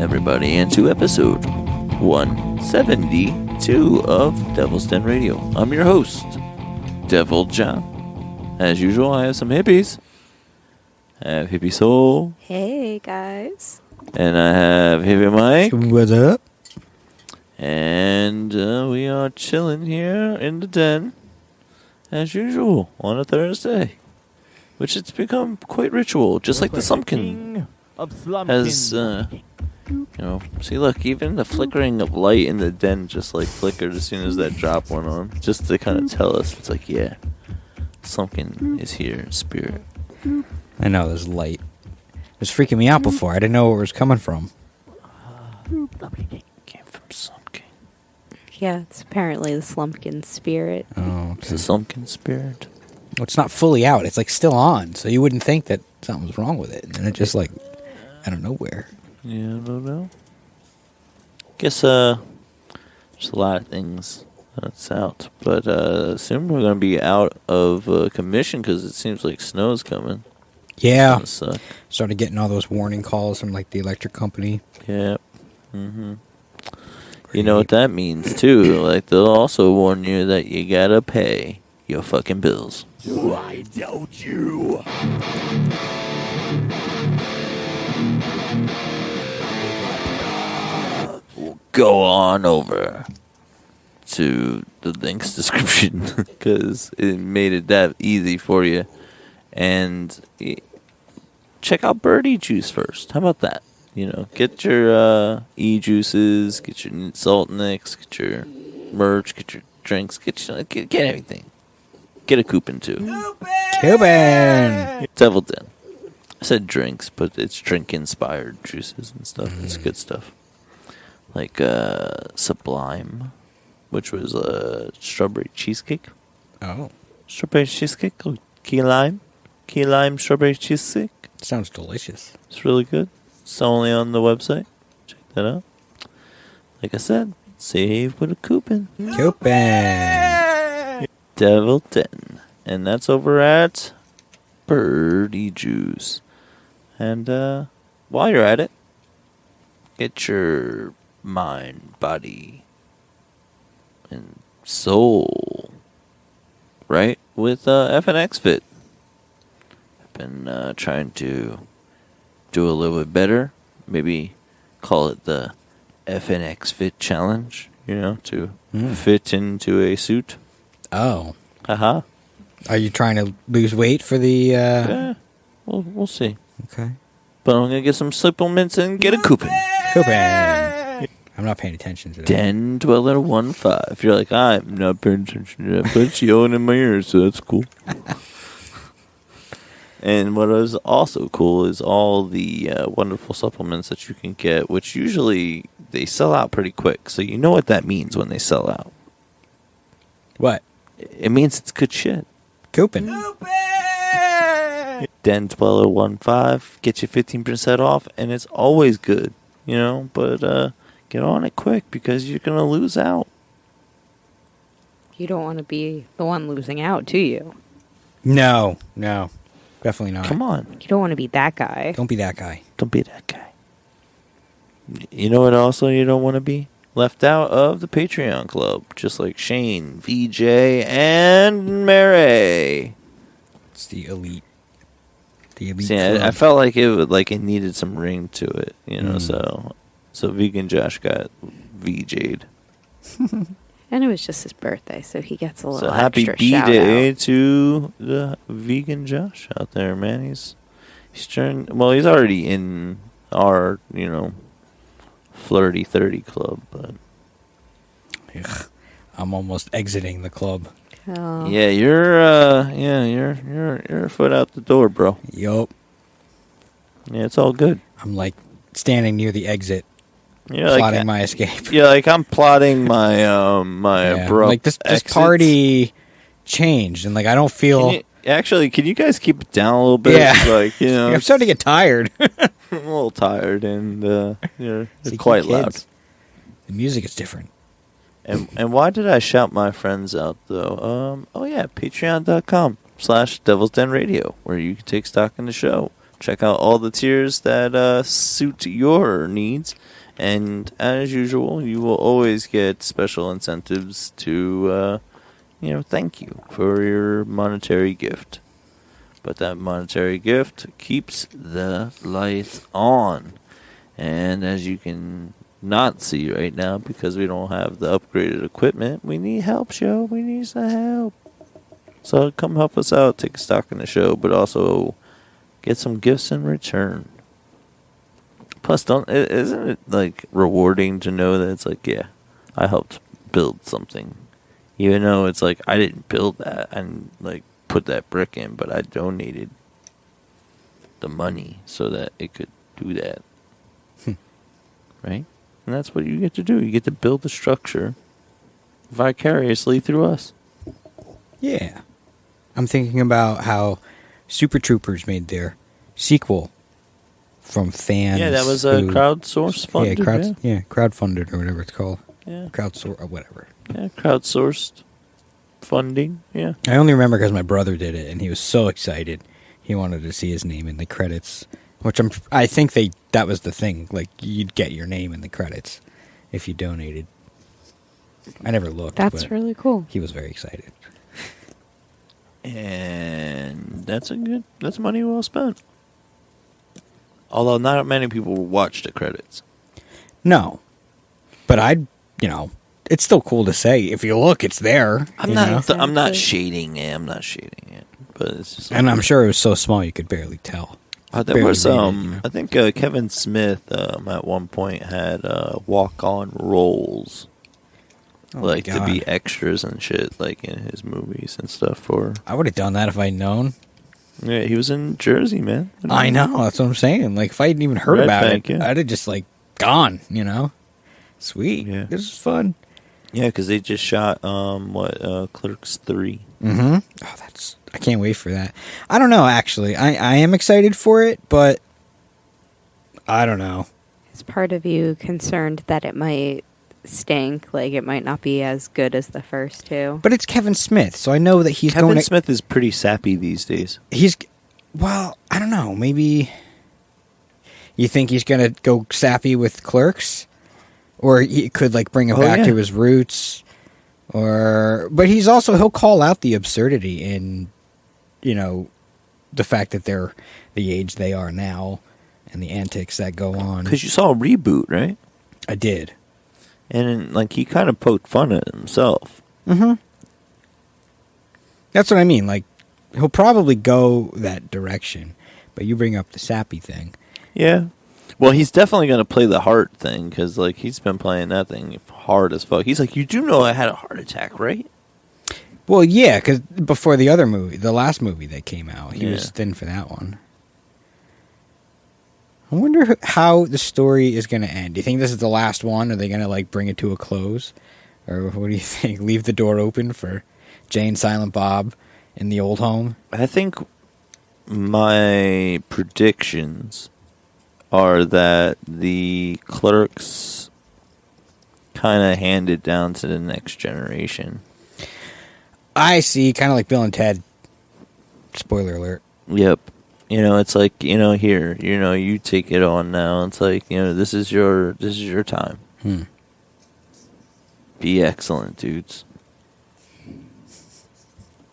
everybody, into episode 172 of Devil's Den Radio. I'm your host, DevilJon. As usual, I have some hippies. I have Hippie Soul. Hey, guys. And I have Hippie Mike. What's up? And we are chilling here in the den, as usual, on a Thursday. Which it's become quite ritual, just like the Slumpkin has, see, look, even the flickering of light in the den just, like, flickered as soon as that drop went on, just to kind of tell us, it's like, yeah, Slumpkin is here in spirit. I know, there's light. It was freaking me out before. I didn't know where it was coming from. It came from Slumpkin. Yeah, it's apparently the Slumpkin spirit. Oh, It's the Slumpkin spirit. well, it's not fully out. It's, like, still on, so you wouldn't think that something was wrong with it. And then it just, like, out of nowhere. Yeah, I don't know. Guess, there's a lot of things that's out. But, soon we're going to be out of commission because it seems like snow's coming. Yeah. It's gonna suck. Started getting all those warning calls from, like, the electric company. Yeah. Mm-hmm. You know what that means, too. Like, they'll also warn you that you gotta pay your fucking bills. Why don't you? Go on over to the link's description because it made it that easy for you. And check out Birdie Juice first. How about that? You know, get your e-juices, get your salt nicks, get your merch, get your drinks, get everything. Get a coupon too. Coupon! Devil Den. I said drinks, but it's drink-inspired juices and stuff. It's good stuff. Like Sublime, which was strawberry cheesecake. Oh. Strawberry cheesecake, key lime strawberry cheesecake. Sounds delicious. It's really good. It's only on the website. Check that out. Like I said, save with a coupon. Coupon! Devil Den. And that's over at Birdie Juice. And while you're at it, get your mind, body, and soul right with FNXFit. I've been trying to do a little bit better. Maybe call it the FNXFit challenge, to fit into a suit. Oh. Haha. Are you trying to lose weight for the... Yeah, we'll see. Okay. But I'm going to get some supplements and get a coupon. Coupon! I'm not paying attention to that. Den Dweller 15. You're like, I'm not paying attention to that, but it's yelling in my ears, so that's cool. And what is also cool is all the wonderful supplements that you can get, which usually they sell out pretty quick. So you know what that means when they sell out. What? It means it's good shit. Coupon. Den Dweller 15, get you 15% off, and it's always good, but get on it quick because you're going to lose out. You don't want to be the one losing out, do you? No. Definitely not. Come on. You don't want to be that guy. Don't be that guy. Don't be that guy. You know what also you don't want to be? Left out of the Patreon club, just like Shane, VJ, and Mary. It's the elite. The elite See, club. I felt like it needed some ring to it, so VeganJosh got VJ'd. And it was just his birthday, so he gets a little So happy extra shout B-Day out. to the VeganJosh out there, man. He's already in our, flirty 30 club, but Ugh. I'm almost exiting the club. Oh. yeah, you're a foot out the door, bro. Yup. Yeah, it's all good. I'm like standing near the exit, You're plotting my escape. Yeah, like I'm plotting my my abrupt like this exits. party changed, and like I don't feel. Can you guys keep it down a little bit? Yeah. Like, I'm starting to get tired. I'm a little tired, and you're See, quite kids, loud. The music is different. And why did I shout my friends out, though? Patreon.com/Devil's Den Radio, where you can take stock in the show. check out all the tiers that suit your needs. And as usual, you will always get special incentives to, thank you for your monetary gift. But that monetary gift keeps the lights on. And as you can not see right now, because we don't have the upgraded equipment, we need help, show. We need some help. So come help us out, take stock in the show, but also get some gifts in return. Plus, isn't it like rewarding to know that it's like, yeah, I helped build something, even though it's like I didn't build that and like put that brick in, but I donated the money so that it could do that, right? And that's what you get to do. You get to build the structure vicariously through us. Yeah, I'm thinking about how Super Troopers made their sequel. From fans. Yeah, that was a crowdsourced funded. Crowdfunded or whatever it's called. Yeah. Crowdsourced or whatever. Yeah, crowdsourced funding. Yeah. I only remember because my brother did it, and he was so excited. He wanted to see his name in the credits, which I think that was the thing. Like, you'd get your name in the credits if you donated. I never looked. That's really cool. He was very excited. And that's money well spent. Although not many people watch the credits. No. But it's still cool to say. If you look, it's there. I'm not shading it. I'm not shading it. But it's just and I'm sure it was so small you could barely tell. There was I think Kevin Smith at one point had walk-on roles. To be extras and shit, like in his movies and stuff. I would have done that if I'd known. Yeah, he was in Jersey, man. I know, that's what I'm saying. Like, if I hadn't even heard about it, I'd have just, gone, Sweet. Yeah. This is fun. Yeah, because they just shot, Clerks 3. Mm-hmm. Oh, I can't wait for that. I don't know, actually. I am excited for it, but I don't know. Is part of you concerned that it might stink, like it might not be as good as the first two? But it's Kevin Smith, so I know that he's Kevin Smith is pretty sappy these days. I don't know, maybe you think he's gonna go sappy with Clerks, or he could bring it back to his roots, but he'll call out the absurdity in the fact that they're the age they are now and the antics that go on. Because you saw a reboot, right? I did. And, he kind of poked fun at himself. Mm-hmm. That's what I mean. He'll probably go that direction. But you bring up the sappy thing. Yeah. Well, he's definitely going to play the heart thing. Because, he's been playing that thing hard as fuck. He's like, you do know I had a heart attack, right? Well, yeah. Because before the other movie, the last movie that came out, he was thin for that one. I wonder how the story is going to end. Do you think this is the last one? Are they going to, bring it to a close? Or what do you think? Leave the door open for Jay and Silent Bob in the old home? I think my predictions are that the Clerks kind of hand it down to the next generation. I see. Kind of like Bill and Ted. Spoiler alert. Yep. It's here, you take it on now. It's this is your time. Be excellent, dudes.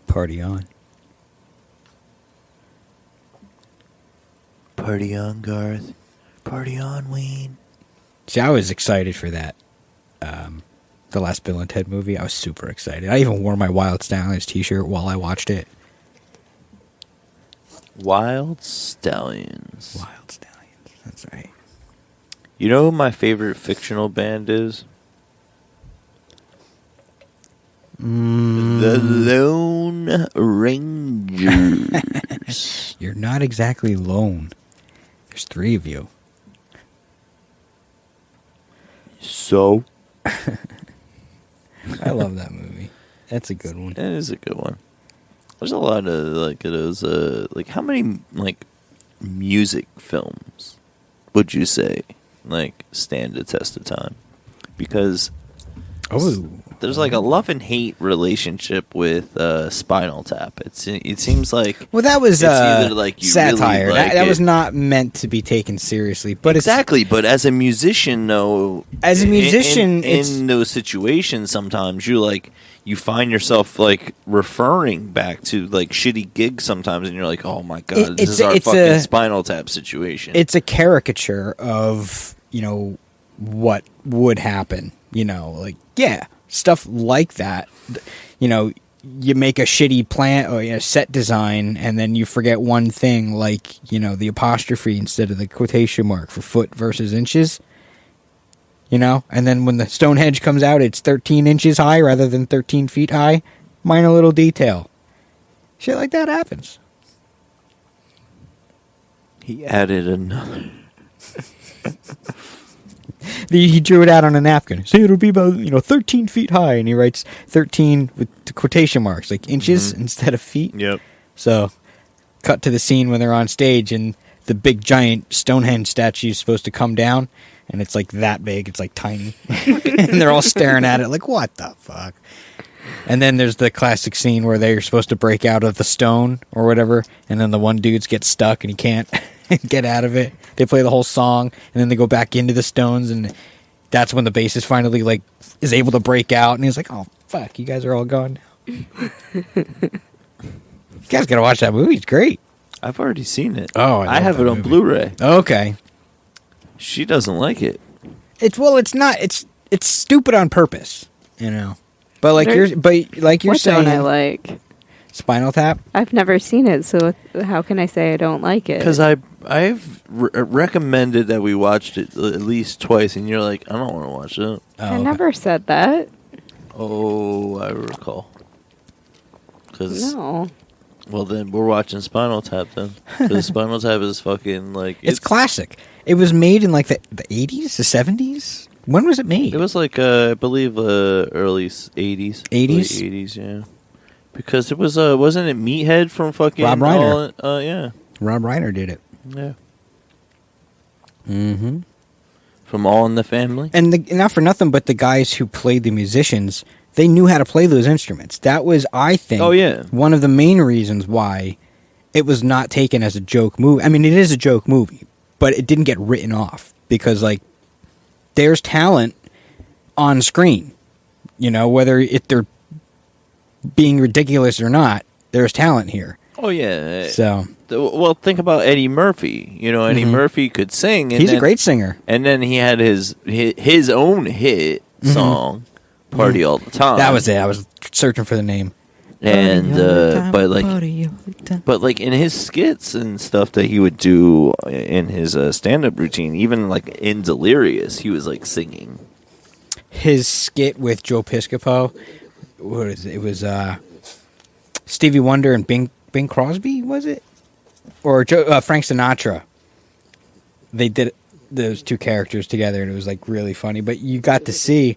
Party on. Party on, Garth. Party on, Wayne. See, I was excited for that. The last Bill and Ted movie. I was super excited. I even wore my Wild Stallions t-shirt while I watched it. Wild Stallions. Wild Stallions. That's right. You know who my favorite fictional band is? The Lone Rangers. You're not exactly lone. There's 3 of you. So? I love that movie. That's a good one. It is a good one. There's a lot of those. How many music films would you say stand the test of time? Because Oh. There's like a love and hate relationship with Spinal Tap. It seems like Well, that was it's either like you satire. Really like that it. was not meant to be taken seriously. But Exactly, but as a musician, though, it's in those situations, sometimes you find yourself like referring back to like shitty gigs sometimes, and you're like, oh my god, this is our fucking Spinal Tap situation. It's a caricature of what would happen. Like stuff like that. You make a shitty plan or set design, and then you forget one thing, like the apostrophe instead of the quotation mark for foot versus inches. And then when the Stonehenge comes out, it's 13 inches high rather than 13 feet high. Minor little detail. Shit like that happens. He added another. He drew it out on a napkin. So it'll be about 13 feet high, and he writes 13 with the quotation marks, like inches instead of feet. Yep. So, cut to the scene when they're on stage, and the big giant Stonehenge statue is supposed to come down, and it's like that big. It's like tiny, and they're all staring at it like, what the fuck? And then there's the classic scene where they're supposed to break out of the stone or whatever, and then the one dude's gets stuck and he can't get out of it. They play the whole song, and then they go back into the stones, and that's when the bassist finally is able to break out, and he's like, "Oh fuck, you guys are all gone now." You guys gotta watch that movie; it's great. I've already seen it. Oh, I have it on Blu-ray. Okay, she doesn't like it. It's not. It's stupid on purpose, But like you're what saying, don't I like Spinal Tap. I've never seen it, so how can I say I don't like it? Because I've recommended that we watched it at least twice, and you're like, I don't want to watch it. I never said that. Oh, I recall. No. Well, then we're watching Spinal Tap then. Because Spinal Tap is fucking like it's classic. It was made in like the 80s, the 70s. When was it made? It was like I believe early 80s. 80s? 80s, yeah. Because it was wasn't it Meathead from fucking Rob Reiner? Yeah. Rob Reiner did it. Yeah. Mm-hmm. From All in the Family. And not for nothing, but the guys who played the musicians, they knew how to play those instruments. That was, I think, one of the main reasons why it was not taken as a joke movie. I mean, it is a joke movie, but it didn't get written off because, like, there's talent on screen. Whether they're being ridiculous or not, there's talent here. Oh, yeah. So, well, think about Eddie Murphy. Eddie Murphy could sing. And he's a great singer. And then he had his own hit song, Party All the Time. That was it. I was searching for the name. And but like in his skits and stuff that he would do in his stand-up routine, even like in Delirious, he was like singing. His skit with Joe Piscopo, what is it? It was Stevie Wonder and Bing Crosby, was it? Or Frank Sinatra. They did those two characters together, and it was like really funny. But you got to see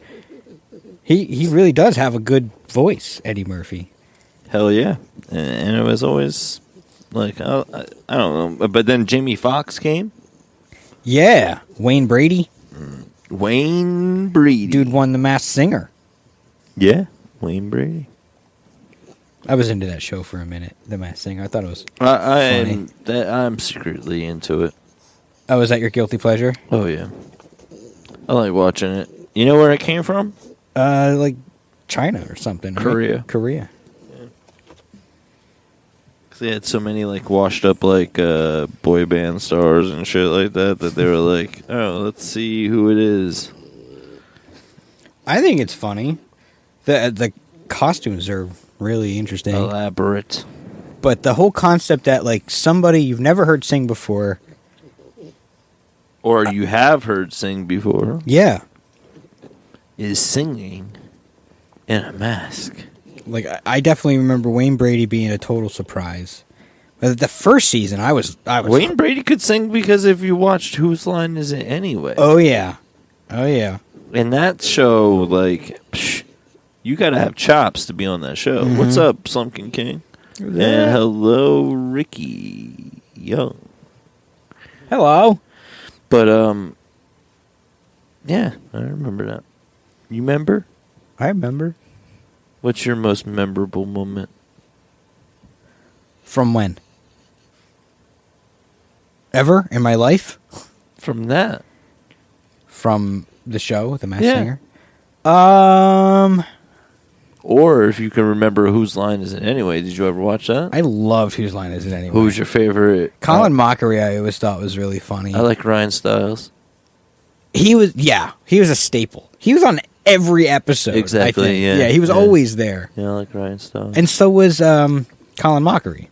he really does have a good voice, Eddie Murphy. Hell yeah. And it was always like, I don't know. But then Jamie Foxx came. Yeah. Wayne Brady. Wayne Brady. Dude won The Masked Singer. Yeah. Wayne Brady. I was into that show for a minute, The Masked Singer. I thought it was funny. I'm secretly into it. Oh, is that your guilty pleasure? Oh, yeah. I like watching it. You know where it came from? Like China or something. Korea. Right? Korea. They had so many like washed up like boy band stars and shit like that they were like, oh, let's see who it is. I think it's funny. The costumes are really interesting, elaborate, but the whole concept that like somebody you've never heard sing before, or you have heard sing before, is singing in a mask. Like, I definitely remember Wayne Brady being a total surprise. But the first season, I was Wayne Brady could sing because if you watched Whose Line Is It Anyway? Oh, yeah. In that show, like, you got to have chops to be on that show. Mm-hmm. What's up, Slumpkin King? And hello, Ricky Young. Hello. But, yeah, I remember that. You remember? I remember. What's your most memorable moment? From when? Ever in my life? From that? From the show, The Masked Yeah. Singer? Or if you can remember Whose Line Is It Anyway? Did you ever watch that? I loved Whose Line Is It Anyway? Who was your favorite? Colin Mockery, I always thought was really funny. I like Ryan Stiles. He was a staple. He was on every episode. Exactly, I think. yeah. Yeah, he was Yeah. always there. Yeah, I like Ryan Stiles. And so was Colin Mockery.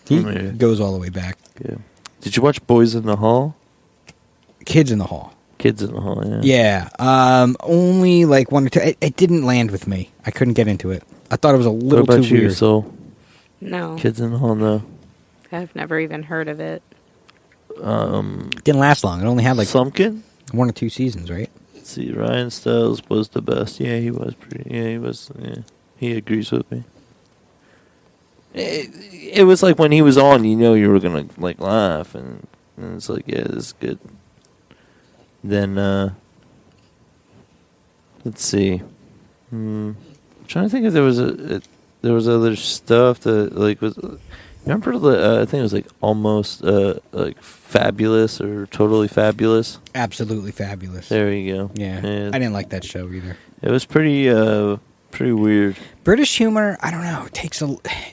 He Yeah. goes all the way back. Yeah. Did you watch Boys in the Hall? Kids in the Hall. Kids in the Hall, yeah. Yeah. Only like one or two. It didn't land with me. I couldn't get into it. I thought it was a What little about too you, weird. Soul? No, Kids in the Hall, no. I've never even heard of it. Didn't last long. It only had like Slumpkin? 1 or 2 seasons, right? Let's see, Ryan Stiles was the best. Yeah, he was pretty. Yeah, he was. Yeah, he agrees with me. It was like when he was on, you know, you were gonna like laugh, and it's like, yeah, this is good. Then let's see. I'm trying to think if there was other stuff that like was. Remember the I think it was like almost like Fabulous or Totally Fabulous. Absolutely fabulous. There you go. Yeah. And I didn't like that show either. it was pretty weird. British humor, I don't know.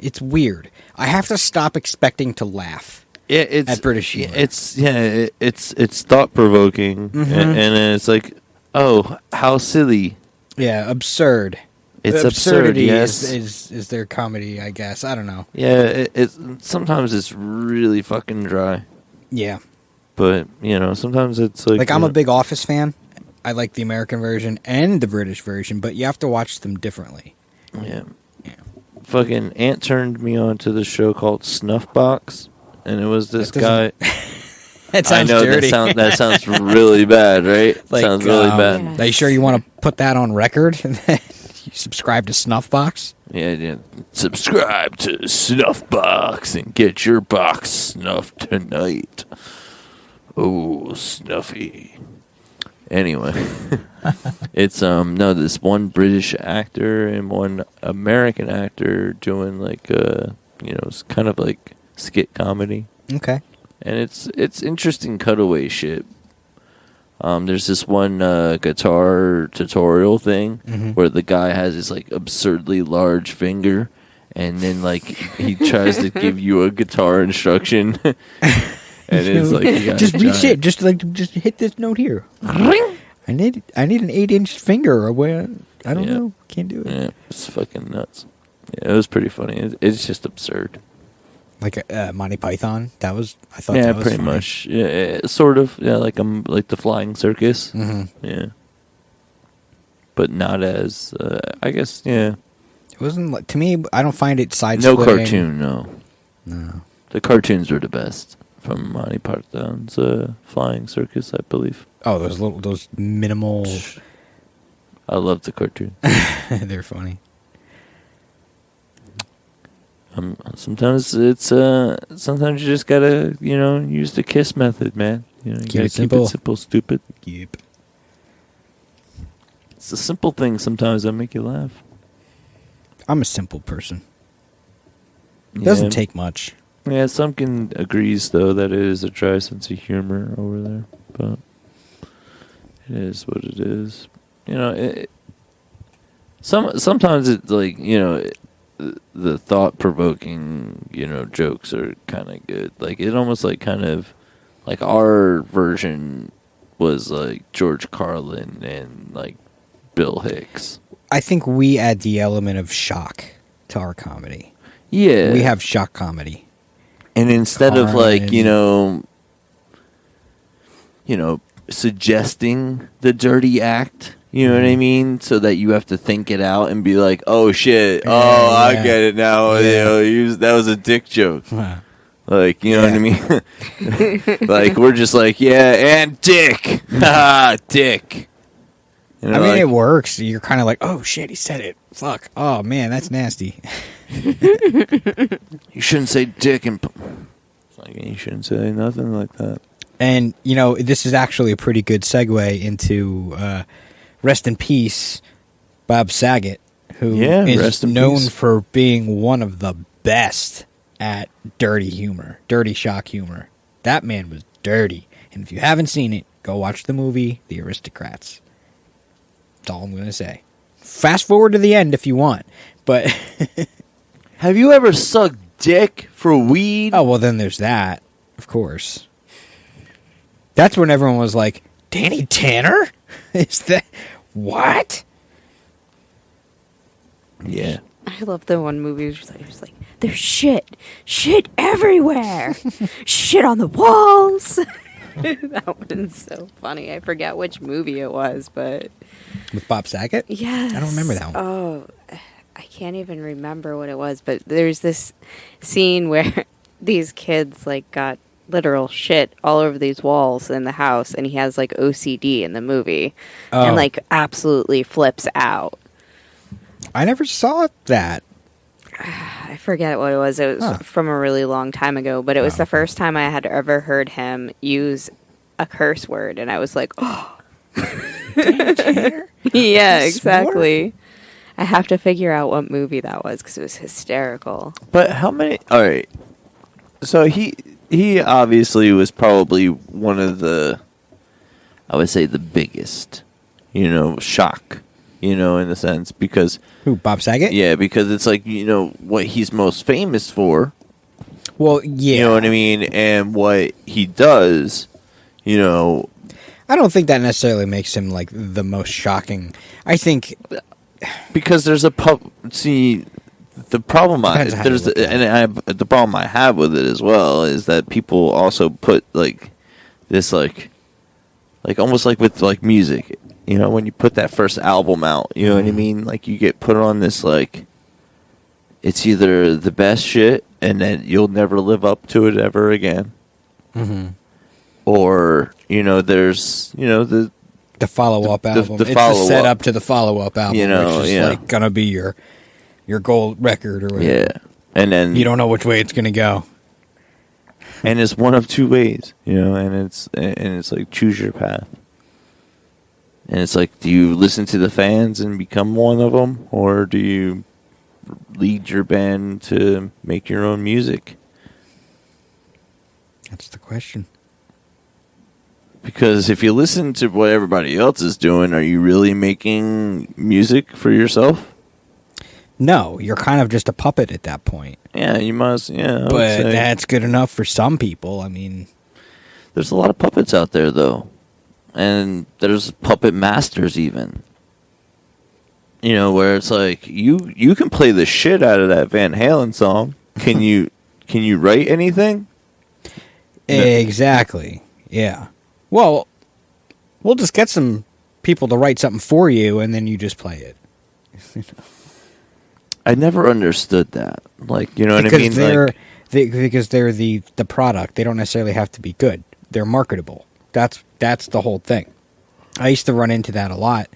It's weird. I have to stop expecting to laugh. Yeah, it's At British humor. It's thought provoking, Mhm. and it's like, oh, how silly. Yeah, absurd. It's Absurdity absurd. Yes, is their comedy, I guess. I don't know. yeah. It's sometimes it's really fucking dry, Yeah. but you know sometimes it's like I'm you a know, big Office fan. I like the American version and the British version, but you have to watch them differently. yeah. Yeah. Fucking Aunt turned me on to the show called Snuffbox, and it was this guy. That sounds I know dirty. that sounds really bad, right? Like, sounds really bad. Yeah. Are you sure you want to put that on record? You subscribe to Snuffbox? Yeah. Subscribe to Snuffbox and get your box snuffed tonight. Oh, snuffy. Anyway, it's this one British actor and one American actor doing like it's kind of like skit comedy, Okay. and it's interesting cutaway shit. There's this one guitar tutorial thing where the guy has this like absurdly large finger, and then like he tries to give you a guitar instruction, and it's like you got just a reach giant- it. Just hit this note here. I need an 8-inch finger. Or what? I don't Yeah. know. Can't do it. Yeah, it's fucking nuts. Yeah, it was pretty funny. It's just absurd. Like Monty Python. I thought. Yeah, that was pretty funny. much. Yeah, sort of. Yeah, like the Flying Circus. Mhm. Yeah, but not as. I guess. Yeah. It wasn't like, to me. I don't find it side. No cartoon. No. No. The cartoons are the best from Monty Python's Flying Circus, I believe. Oh, those minimal. I love the cartoon. They're funny. Sometimes it's sometimes you just gotta use the KISS method, man. You Keep gotta it simple. simple, stupid. Yep. It's the simple things sometimes that make you laugh. I'm a simple person. It doesn't Yeah. take much. Yeah, Slumpkin agrees though that it is a dry sense of humor over there, but it is what it is. Sometimes it's like the thought-provoking jokes are kind of good. Like it almost like kind of like our version was like George Carlin and like Bill Hicks. I think we add the element of shock to our comedy. Yeah, We have shock comedy. and instead of like Carlin. suggesting the dirty act. You know what I mean? So that you have to think it out and be like, "Oh shit! Yeah, I yeah. get it now." Yeah. That was a dick joke. Huh. Like, you know what I mean? Like we're just like, yeah, and dick, dick. I mean, it works. You're kind of like, oh shit, he said it. Fuck. Oh man, that's nasty. you shouldn't say dick and. Like you shouldn't say nothing like that. And this is actually a pretty good segue into "Rest in Peace" Bob Saget, who Yeah, is rest in known peace. for being one of the best at dirty humor, dirty shock humor. That man was dirty. And if you haven't seen it, go watch the movie The Aristocrats. That's all I'm going to say. Fast forward to the end if you want. But Have you ever sucked dick for weed? oh, well, then there's that, of course. That's when everyone was like, Danny Tanner? Is that... What? Yeah. I love the one movie where it was like, there's shit everywhere, shit on the walls. That one's so funny. I forget which movie it was, but With Bob Saget? yes, I don't remember that one. Oh, I can't even remember what it was, but there's this scene where these kids like got literal shit all over these walls in the house, and he has like OCD in the movie, and like absolutely flips out. I never saw that. I forget what it was. It was from a really long time ago, but it was the first time I had ever heard him use a curse word, and I was like, oh. Yeah, exactly. I have to figure out what movie that was because it was hysterical. But how many... All right. So he obviously was probably one of the... I would say the biggest, shock, in a sense. Because... Who, Bob Saget? Yeah, because it's like, what he's most famous for. Well, yeah. You know what I mean? And what he does, I don't think that necessarily makes him, like, the most shocking. I think... Because there's a see, the problem the problem I have with it as well is that people also put like this like almost like with like music, when you put that first album out, you know what I mean? Like you get put on this like it's either the best shit and then you'll never live up to it ever again, or there's the follow-up album. The it's follow-up. the setup to the follow-up album, which is like gonna be your gold record or whatever. Yeah, and then you don't know which way it's gonna go. And it's one of two ways, and it's like choose your path. And it's like, do you listen to the fans and become one of them, or do you lead your band to make your own music? That's the question. Because if you listen to what everybody else is doing, are you really making music for yourself? No, you're kind of just a puppet at that point. Yeah, you must. Yeah, but that's good enough for some people. I mean, there's a lot of puppets out there, though, and there's puppet masters even. Where it's like you can play the shit out of that Van Halen song. Can you write anything? Exactly. Yeah. Well, we'll just get some people to write something for you, and then you just play it. I never understood that. Like, you know what I mean? Because they're the product. They don't necessarily have to be good. They're marketable. That's the whole thing. I used to run into that a lot.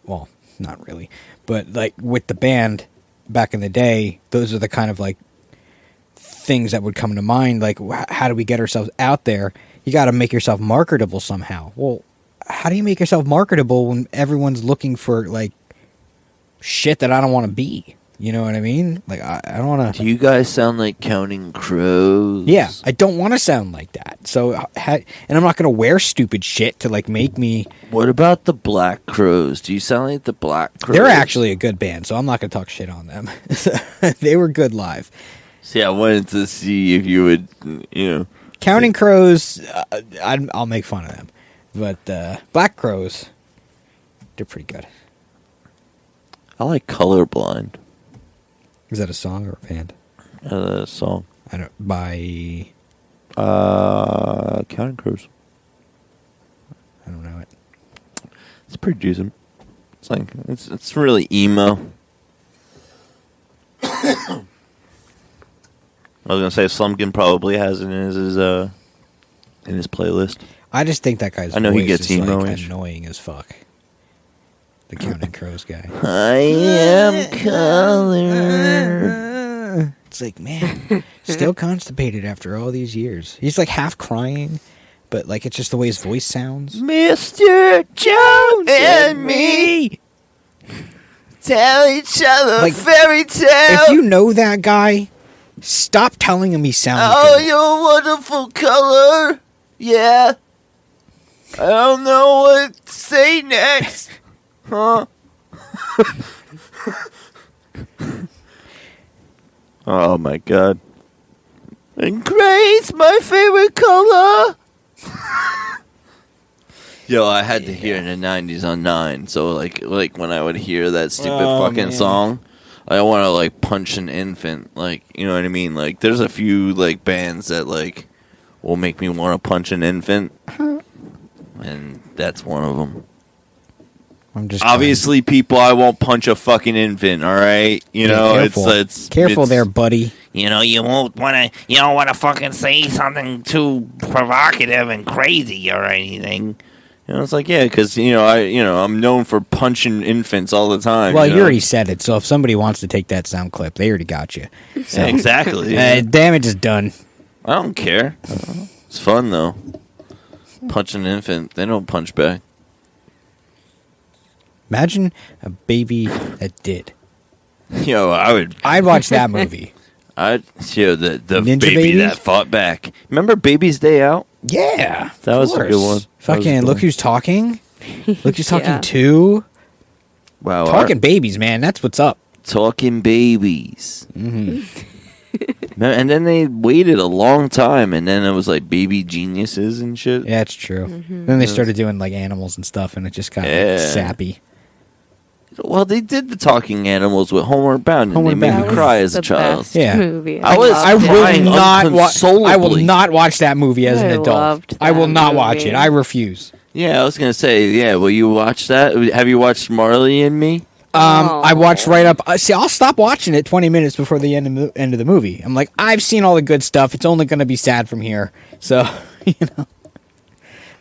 Well, not really. But, like, with the band back in the day, those are the kind of, like, things that would come to mind. Like, how do we get ourselves out there? You got to make yourself marketable somehow. Well, how do you make yourself marketable when everyone's looking for, like, shit that I don't want to be? You know what I mean? Like, I don't want to... Do you guys sound like Counting Crows? Yeah, I don't want to sound like that. So, and I'm not going to wear stupid shit to, like, make me... What about the Black Crows? Do you sound like the Black Crows? They're actually a good band, so I'm not going to talk shit on them. They were good live. See, I wanted to see if you would, Counting Crows, I'll make fun of them. But Black Crows, they're pretty good. I like Colorblind. Is that a song or a band? A song. I don't... By... Counting Crows. I don't know it. It's pretty decent. It's like, it's really emo. I was gonna say Slumpkin probably has it in his playlist. I just think that guy's I know voice he gets is emo-ish. like annoying as fuck. The Counting Crows guy. I am color. It's like, man, still constipated after all these years. He's like half crying, but like it's just the way his voice sounds. Mr. Jones and me. tell each other Like, fairy tale. If you know that guy, stop telling him he sounds Oh, good. you're a wonderful color. Yeah. I don't know what to say next. Huh? Oh, my God. And gray's my favorite color. Yo, I had to hear in the 90s on 9. So, like when I would hear that stupid fucking song, I want to, like, punch an infant. Like, you know what I mean? Like, there's a few, like, bands that, like, will make me want to punch an infant. And that's one of them. I'm just Obviously, people, I won't punch a fucking infant, all right? You know, it's careful there, buddy. You know, you don't want to fucking say something too provocative and crazy or anything. You know, it's like, yeah, because, I'm known for punching infants all the time. Well, you already said it, so if somebody wants to take that sound clip, they already got you. So, Yeah, exactly. damage is done. I don't care. It's fun, though. Punch an infant. They don't punch back. Imagine a baby that did. Yo, I'd watch that movie. the Ninja baby babies? that fought back. Remember Baby's Day Out? Yeah. That was a good one. Fucking Look Who's Talking. Look Who's Talking Yeah. 2. Wow. Talking babies, man. That's what's up. Talking babies. Mm-hmm. And then they waited a long time, and then it was like Baby Geniuses and shit. Yeah, it's true. Mm-hmm. Then they started doing like animals and stuff, and it just got Yeah. sappy. Well, they did the talking animals with Homeward Bound, and Homeward they made Bound. me That cry was as a the child. best Yeah. movie. I will crying I will unconsolably. not watch that movie as an I adult. loved I will that not watch movie. it. I refuse. Yeah, I was gonna say, yeah. Will you watch that? Have you watched Marley and Me? I watched right up. See, I'll stop watching it 20 minutes before the end of the movie. I'm like, I've seen all the good stuff. It's only going to be sad from here. So, you know.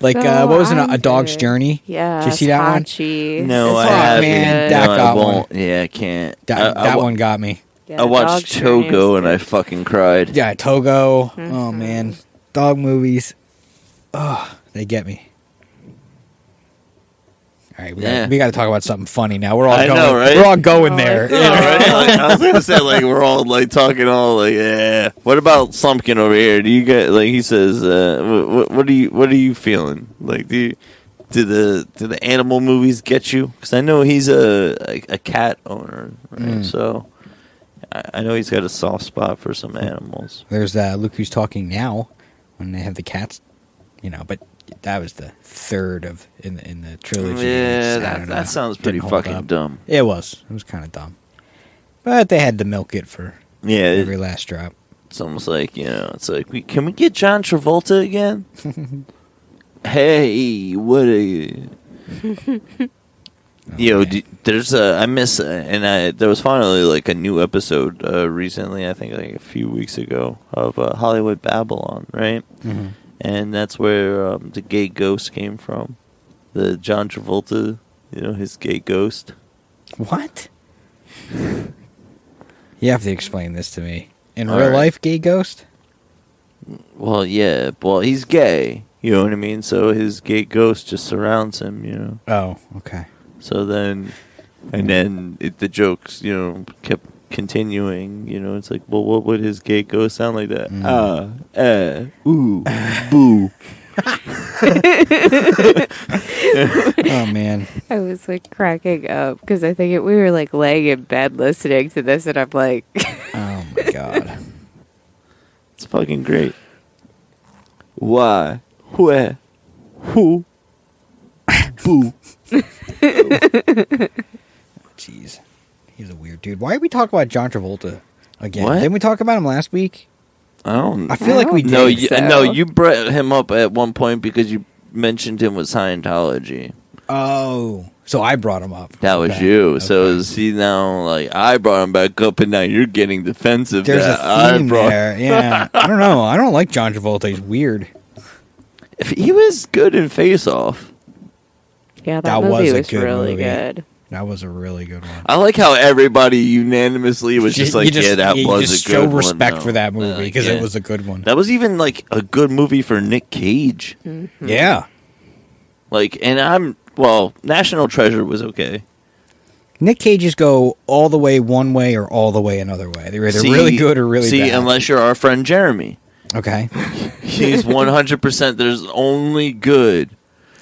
Like, So what was it? A I'm Dog's good. Journey? Yeah. Did you see that one? Hachi. No, I Fuck, haven't. man, No, that I got won't. one. Yeah, I can't. That one got me. Yeah, I watched Dog's Journey Togo was and I good. fucking cried. Yeah, Togo. Mm-hmm. Oh, man. Dog movies. Oh, they get me. All right, we got to talk about something funny now. We're all I going. know, right? We're all going Oh, there. I know. you know? Right? Like, I was gonna say, like, we're all like talking all like, yeah. What about Slumpkin over here? Do you get like he says? What are you feeling? Like, do the animal movies get you? Because I know he's a cat owner, right? So I know he's got a soft spot for some animals. There's Look Who's Talking Now when they have the cats, but that was the third in the trilogy. Yeah, I don't know. that sounds pretty Didn't hold fucking up. dumb. It was kind of dumb, but they had to milk it for Yeah, every last drop. it's almost like it's like can we get John Travolta again? Hey, what are you? Yo, there's I miss there was finally like a new episode recently. I think like a few weeks ago of Hollywood Babylon, right? Mm-hmm. And that's where the gay ghost came from. The John Travolta, his gay ghost. What? You have to explain this to me. In All real right. life, gay ghost? Well, yeah, well he's gay. You know what I mean? So his gay ghost just surrounds him. Oh, okay. So then, the jokes, kept continuing. It's like, well, what would his gay ghost sound like that? Ooh, boo. Oh man. I was like cracking up because I think we were like laying in bed listening to this, and I'm like, Oh my god. It's fucking great. Why? Where? Who? Boo. Jeez. He's a weird dude. Why did we talk about John Travolta again? What? Didn't we talk about him last week? I feel like we did. No, so. you brought him up at one point because you mentioned him with Scientology. Oh. So I brought him up. That was Okay. you. So Okay. see now, like I brought him back up, and now you're getting defensive. There's that a theme I brought. there. Yeah. I don't know. I don't like John Travolta. He's weird. If he was good in Face Off. yeah, That that movie was a was good really movie. good. That was a really good one. I like how everybody unanimously was just like, yeah, that you was just a good show one. respect No. for that movie because yeah. it was a good one. That was even like a good movie for Nick Cage. Yeah. Like, and National Treasure was okay. Nick Cage's go all the way one way or all the way another way. They're either really good or really bad. Unless you're our friend Jeremy. Okay. He's 100%. There's only good.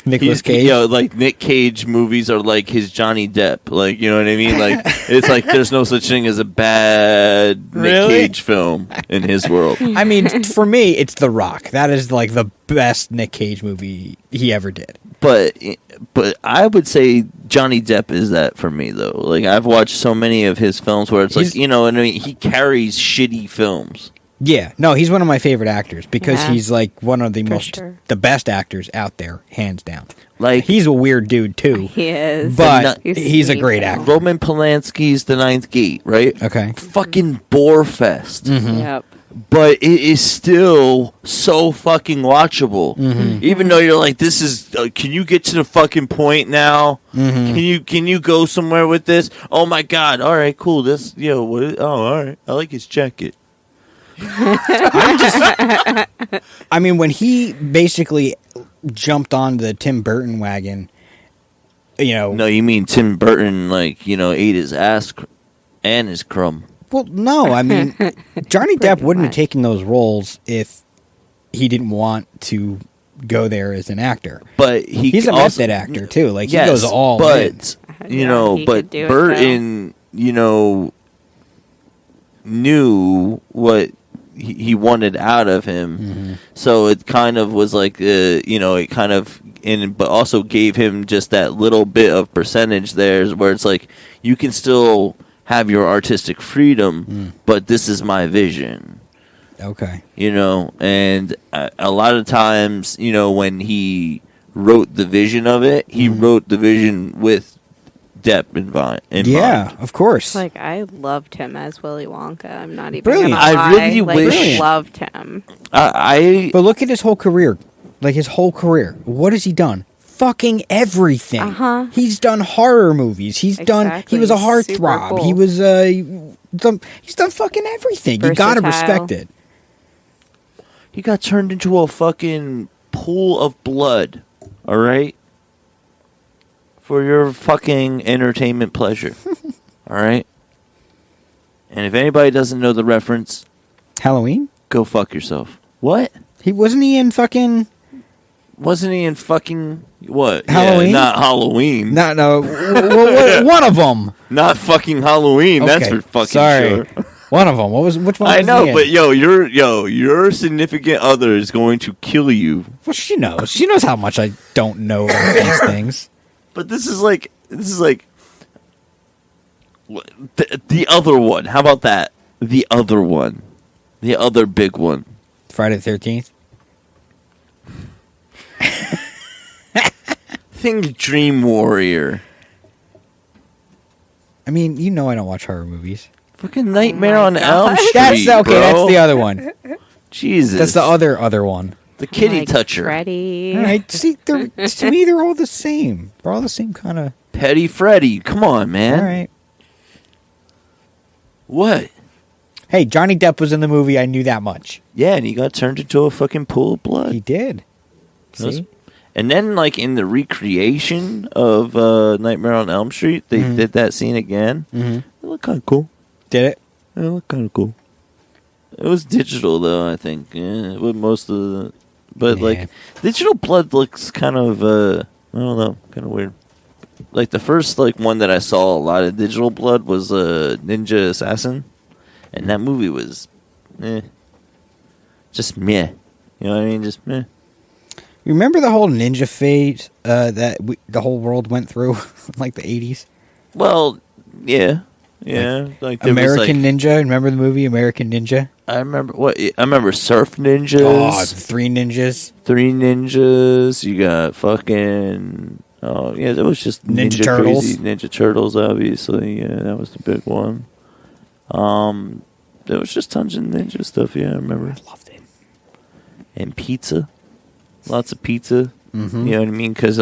Nicolas Cage? Like Nick Cage movies are like his Johnny Depp. Like, you know what I mean? Like, it's like there's no such thing as a bad Nick Cage film in his world. I mean, for me, it's The Rock. That is like the best Nick Cage movie he ever did. But I would say Johnny Depp is that for me, though. Like, I've watched so many of his films where it's like, you know what I mean? He carries shitty films. Yeah, no, he's one of my favorite actors because he's like one of the the best actors out there, hands down. Like, he's a weird dude too. He is, but he's a great actor. Roman Polanski's The Ninth Gate, right? Okay, fucking bore fest. Mm-hmm. Yep. But it is still so fucking watchable. Mm-hmm. Even though you're like, this is. Can you get to the fucking point now? Mm-hmm. Can you go somewhere with this? Oh my god! All right, cool. This what? Oh, all right. I like his jacket. I mean, when he basically jumped on the Tim Burton wagon, No, you mean Tim Burton, like, ate his ass and his crumb. Well, no, I mean, Johnny Depp wouldn't have taken those roles if he didn't want to go there as an actor. But he's a method actor too. Like, he goes all in. But Burton, knew what he wanted out of him, so it kind of was like, it kind of, but also gave him just that little bit of percentage there, where it's like, you can still have your artistic freedom, but this is my vision. Okay. And a lot of times, when he wrote the vision of it, he wrote the vision with Depp in mind. Of course. Like, I loved him as Willy Wonka. I'm not even Brilliant. gonna lie. I really wish. Loved him. But look at his whole career. Like, his whole career. What has he done? Fucking everything. He's done horror movies. He was a heartthrob. Cool. He was he's done fucking everything. You gotta respect it. He got turned into a fucking pool of blood. All right? For your fucking entertainment pleasure. All right? And if anybody doesn't know the reference, Halloween? Go fuck yourself. What? Wasn't he in fucking what? Halloween? Yeah, not Halloween. No. One of them. Not fucking Halloween. Okay. That's for fucking sure. One of them. Which one? I know, but your significant other is going to kill you. Well, she knows. She knows how much I don't know about these things. But this is like the other one. How about that? The other one. The other big one. Friday the 13th? Think Dream Warrior. I mean, I don't watch horror movies. Fucking Nightmare on Elm Street. That's okay. Bro. That's the other one. Jesus. That's the other one. The kitty toucher. Freddy. All right. See, to me, they're all the same. They're all the same kind of. Petty Freddy. Come on, man. All right. What? Hey, Johnny Depp was in the movie. I knew that much. Yeah, and he got turned into a fucking pool of blood. He did. See? And then, like, in the recreation of Nightmare on Elm Street, they did that scene again. It looked kind of cool. Did it? It looked kind of cool. It was digital, though, I think. Yeah, with most of the... But, like, digital blood looks kind of, I don't know, kind of weird. Like, the first, one that I saw a lot of digital blood was Ninja Assassin. And that movie was, just meh. You know what I mean? Just meh. Remember the whole ninja phase that the whole world went through, like the 80s? Well, yeah. Yeah. Like American Ninja. Remember the movie American Ninja? I remember Surf Ninjas. Oh, 3 ninjas. 3 ninjas. You got fucking... Oh, yeah, that was just Ninja Turtles. Crazy. Ninja Turtles, obviously. Yeah, that was the big one. There was just tons of ninja stuff, yeah, I remember. I loved it. And pizza. Lots of pizza. You know what I mean? Because,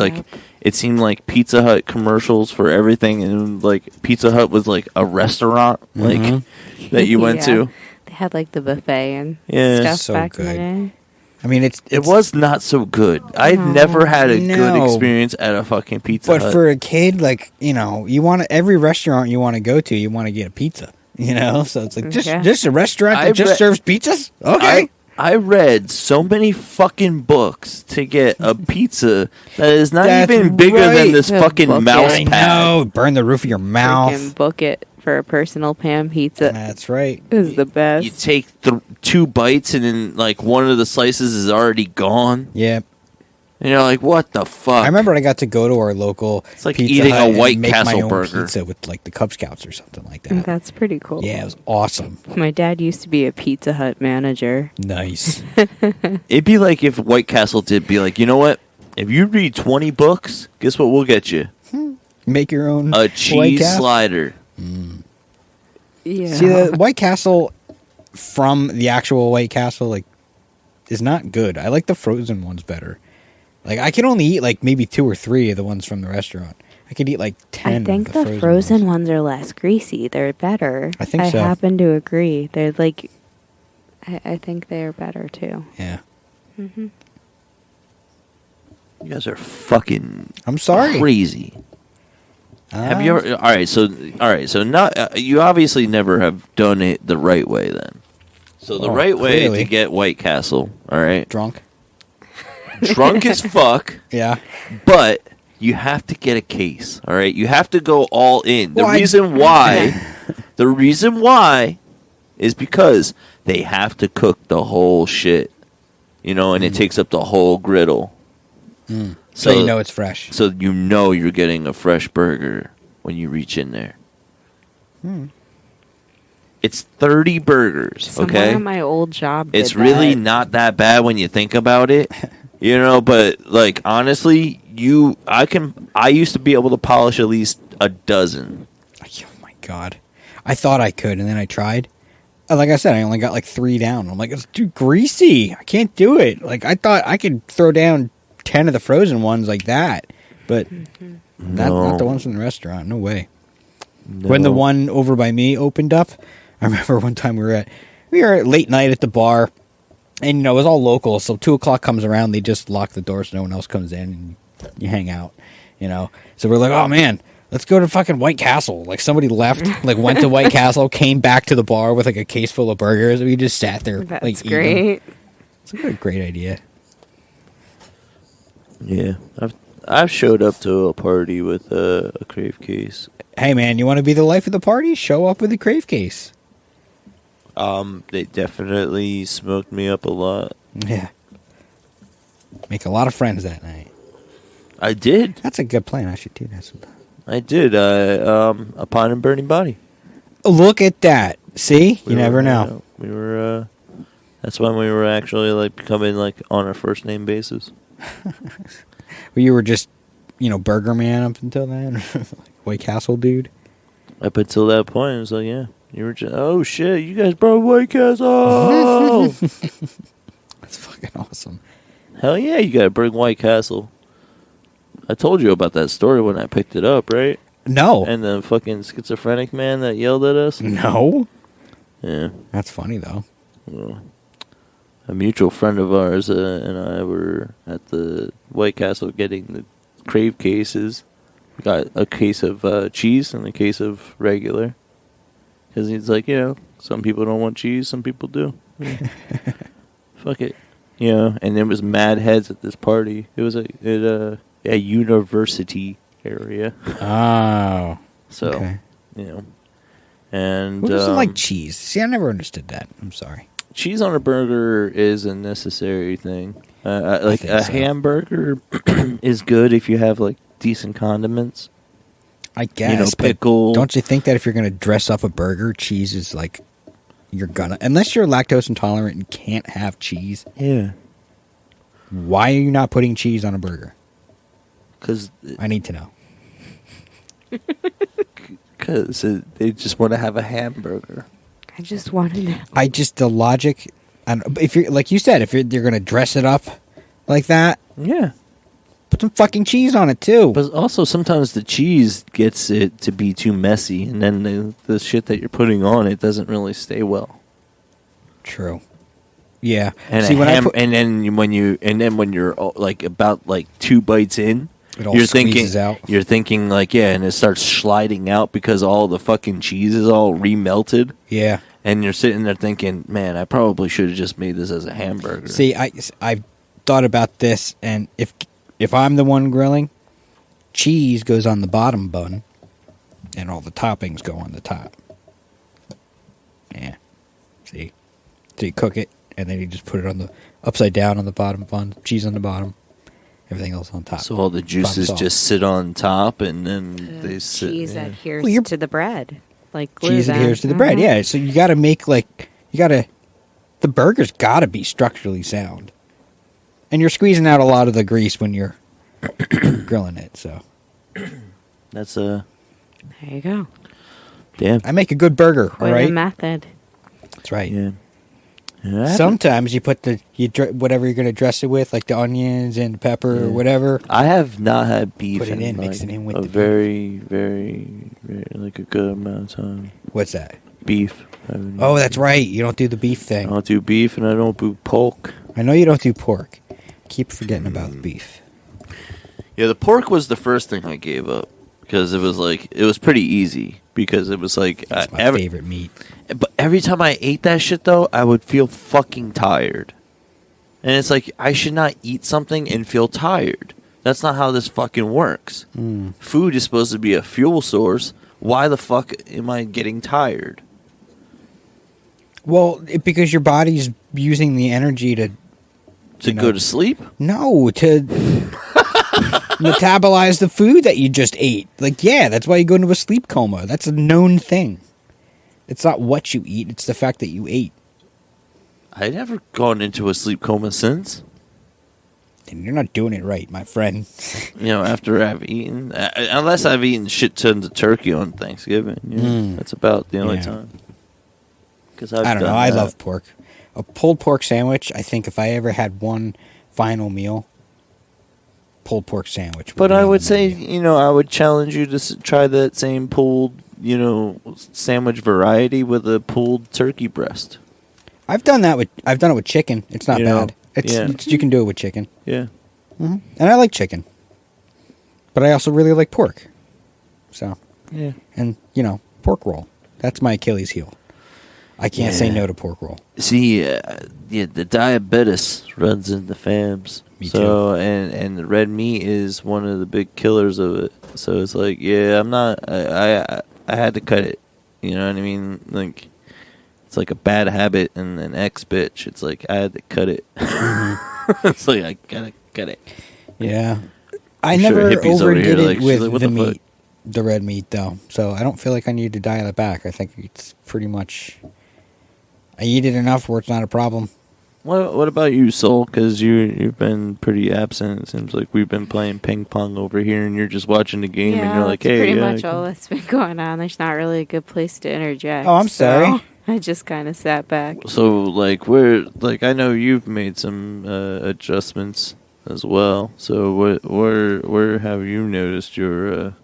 it seemed like Pizza Hut commercials for everything, and, Pizza Hut was, a restaurant, that you went to. They had, the buffet and Yeah. stuff So back good. in the day. I mean, It was not so good. I've never had a good experience at a fucking Pizza Hut. But for a kid, like, you know, every restaurant you want to go to, you want to get a pizza. You know, so it's like just a restaurant that just serves pizzas. Okay. I read so many fucking books to get a pizza that is not even bigger than this fucking mouse pad. I know. Burn the roof of your mouth. Freaking book it for a personal pan pizza. That's right. It was the best. You take 2 bites and then like one of the slices is already gone. Yep. And you're like, what the fuck? I remember I got to go to our local It's like Pizza eating Hut a White and make Castle my own burger. pizza with like the Cub Scouts or something like that. That's pretty cool. Yeah, it was awesome. My dad used to be a Pizza Hut manager. Nice. It'd be like if White Castle did be like, you know what? If you read 20 books, guess what we'll get you? Make your own A White cheese Castle. slider. Yeah. See, the White Castle from the actual White Castle, like, is not good. I like the frozen ones better. Like, I can only eat, like, maybe 2 or 3 of the ones from the restaurant. I could eat, like, 10 I think of the frozen ones are less greasy. They're better. I think so. I happen to agree. They're like, I think they're better too. Yeah. Hmm. You guys are fucking I'm sorry. crazy. Have you ever? All right, so not you obviously never have done it the right way then. So the right way clearly. to get White Castle, all right, Drunk? drunk as fuck, Yeah. but you have to get a case, all right. You have to go all in. The Well, reason why is because they have to cook the whole shit, you know, and it takes up the whole griddle. So you know it's fresh. So you know you're getting a fresh burger when you reach in there. It's 30 burgers, Someone okay? at my old job did It's really that. not that bad when you think about it. You know, but like honestly, I used to be able to polish at least a dozen. Oh my God. I thought I could, and then I tried. Like I said, I only got like 3 down. I'm like, it's too greasy. I can't do it. Like, I thought I could throw down 10 of the frozen ones like that. But not the ones from the restaurant. No way. No. When the one over by me opened up, I remember one time we were at late night at the bar, and you know it was all local. So 2 o'clock comes around, they just lock the door so no one else comes in, and you hang out. You know, so we're like, oh man, let's go to fucking White Castle. Like somebody left, like went to White Castle, came back to the bar with like a case full of burgers. We just sat there. That's like, great. It's a great idea. Yeah, I've showed up to a party with a crave case. Hey man, you want to be the life of the party? Show up with a crave case. They definitely smoked me up a lot. Yeah. Make a lot of friends that night. I did. That's a good plan. I should do that sometime. I did. A pine and burning body. Look at that. See? You never know. We were. That's when we were actually like becoming like on a first name basis. Well, you were just, Burger Man up until then? Like White Castle dude? Up until that point, it was like, yeah, you were just, oh shit, you guys brought White Castle. That's fucking awesome. Hell yeah, you gotta bring White Castle. I told you about that story when I picked it up, right? No. And the fucking schizophrenic man that yelled at us. No. Yeah. That's funny, though. Well, a mutual friend of ours and I were at the White Castle getting the crave cases. We got a case of cheese and a case of regular. Because he's like, some people don't want cheese, some people do. Fuck it. And there was mad heads at this party. It was a university area. Oh. So, okay. And Who doesn't like cheese? See, I never understood that. I'm sorry. Cheese on a burger is a necessary thing. Like a hamburger is good if you have like decent condiments. I guess. Pickle. Don't you think that if you're going to dress up a burger, cheese is like unless you're lactose intolerant and can't have cheese. Yeah. Why are you not putting cheese on a burger? Because I need to know. Because they just want to have a hamburger. I just wanted to. The logic, and if you're like you said, if you're going to dress it up like that, Yeah. put some fucking cheese on it too. But also sometimes the cheese gets it to be too messy, and then the shit that you're putting on it doesn't really stay well. True. Yeah. And See, when and then when you're like about like 2 bites in, it all you're thinking squeezes out. you're thinking like, yeah, and it starts sliding out because all the fucking cheese is all remelted. Yeah. And you're sitting there thinking, man, I probably should have just made this as a hamburger. See, I've thought about this, and if I'm the one grilling, cheese goes on the bottom bun, and all the toppings go on the top. Yeah. See? So you cook it, and then you just put it on the upside down on the bottom bun, cheese on the bottom, everything else on top. So all the juices just sit on top, and then they sit. Cheese yeah. adheres Well, to the bread. Like glue cheese then. adheres to the bread, yeah. So you got to make the burger's got to be structurally sound, and you're squeezing out a lot of the grease when you're grilling it. So That's There you go. damn. I make a good burger, all Quite a right? method. That's right. Yeah. Yeah, Sometimes you put whatever you're going to dress it with, like the onions and the pepper or whatever. I have not had beef Put it in, like mix it in with a the very, very, very, like a good amount of time. What's that? Beef. Oh, that's right. You don't do the beef I thing. don't do beef and I don't do pork. I know you don't do pork. Keep forgetting about the beef. Yeah, the pork was the first thing I gave up because it was pretty easy because it was like It's my favorite meat. But every time I ate that shit though, I would feel fucking tired. And it's like I should not eat something and feel tired. That's not how this fucking works. Food is supposed to be a fuel source. Why the fuck am I getting tired? Well, because your body's using the energy to Go to sleep? No, to metabolize the food that you just ate. Like, yeah, that's why you go into a sleep coma. That's a known thing. It's not what you eat, it's the fact that you ate. I never gone into a sleep coma since. And you're not doing it right, my friend. After I've eaten, unless I've eaten shit tons of turkey on Thanksgiving. That's about the only time. Because I don't know. I love pork. A pulled pork sandwich, I think if I ever had one final meal, pulled pork sandwich. But I would say, meal. I would challenge you to try that same pulled, sandwich variety with a pulled turkey breast. I've done it with chicken. It's not bad. You can do it with chicken. Yeah. Mm-hmm. And I like chicken. But I also really like pork. So. Yeah. And, pork roll. That's my Achilles heel. I can't say no to pork roll. See, the diabetes runs in the fams. Me too. And the red meat is one of the big killers of it. So it's like, I'm not. I had to cut it. You know what I mean? Like, it's like a bad habit and an ex-bitch. It's like I had to cut it. It's like I gotta cut it. Yeah, I I'm never sure hippies over overdid here it like, with what the the fuck? meat, the red meat though. So I don't feel like I need to dial it back. I think it's pretty much. I eat it enough where it's not a problem. What about you, Soul? Because you've been pretty absent. It seems like we've been playing ping pong over here, and you're just watching the game, and you're like, "Hey, pretty much all that's been going on. There's not really a good place to interject. Oh, I'm sorry. I just kind of sat back. So, I know you've made some adjustments as well. So, where have you noticed your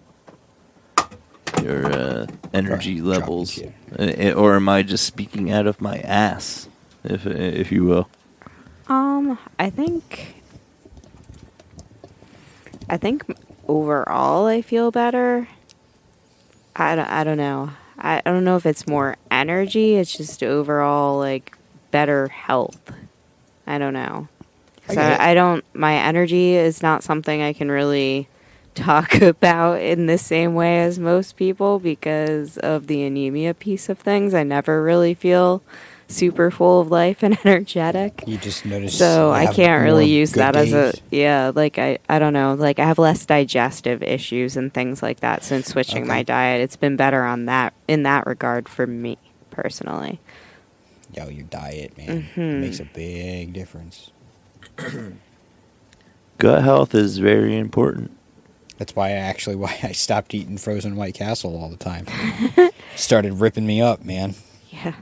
energy levels, or am I just speaking out of my ass, if you will? I think overall I feel better. I don't know. I don't know if it's more energy. It's just overall better health. I don't know. So my energy is not something I can really talk about in the same way as most people because of the anemia piece of things. I never really feel super full of life and energetic. You just notice. So I can't really use that days. as I don't know. I have less digestive issues and things like that since switching my diet. It's been better in that regard for me personally. Yo, your diet, man, makes a big difference. Gut health is very important. That's why I stopped eating frozen White Castle all the time. Started ripping me up, man. Yeah.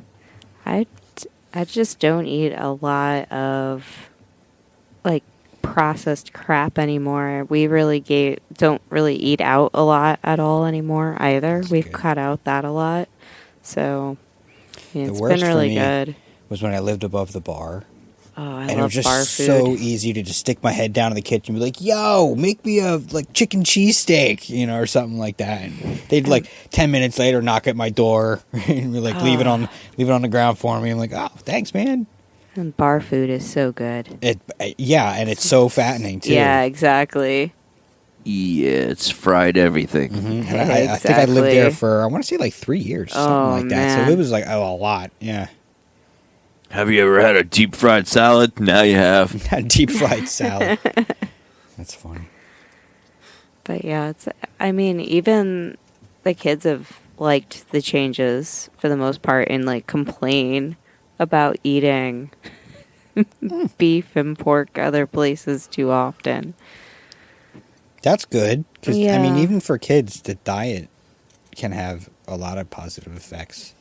I just don't eat a lot of processed crap anymore. We really don't really eat out a lot at all anymore either. We've cut out that a lot. So it's been really good. Was when I lived above the bar Oh, I And it love was just bar so food. easy to just stick my head down in the kitchen and be like, yo, make me a chicken cheesesteak, or something like that. And they'd 10 minutes later knock at my door and be like, leave it on the ground for me. I'm like, oh, thanks, man. And bar food is so good. Yeah, and it's so fattening too. Yeah, exactly. Yeah, it's fried everything. And I think I lived there for, I want to say 3 years, something like that. Man. So it was a lot. Yeah. Have you ever had a deep fried salad? Now you have. Deep fried salad. That's funny. But yeah, even the kids have liked the changes for the most part and complain about eating beef and pork other places too often. That's good. Because, Yeah. even for kids, the diet can have a lot of positive effects.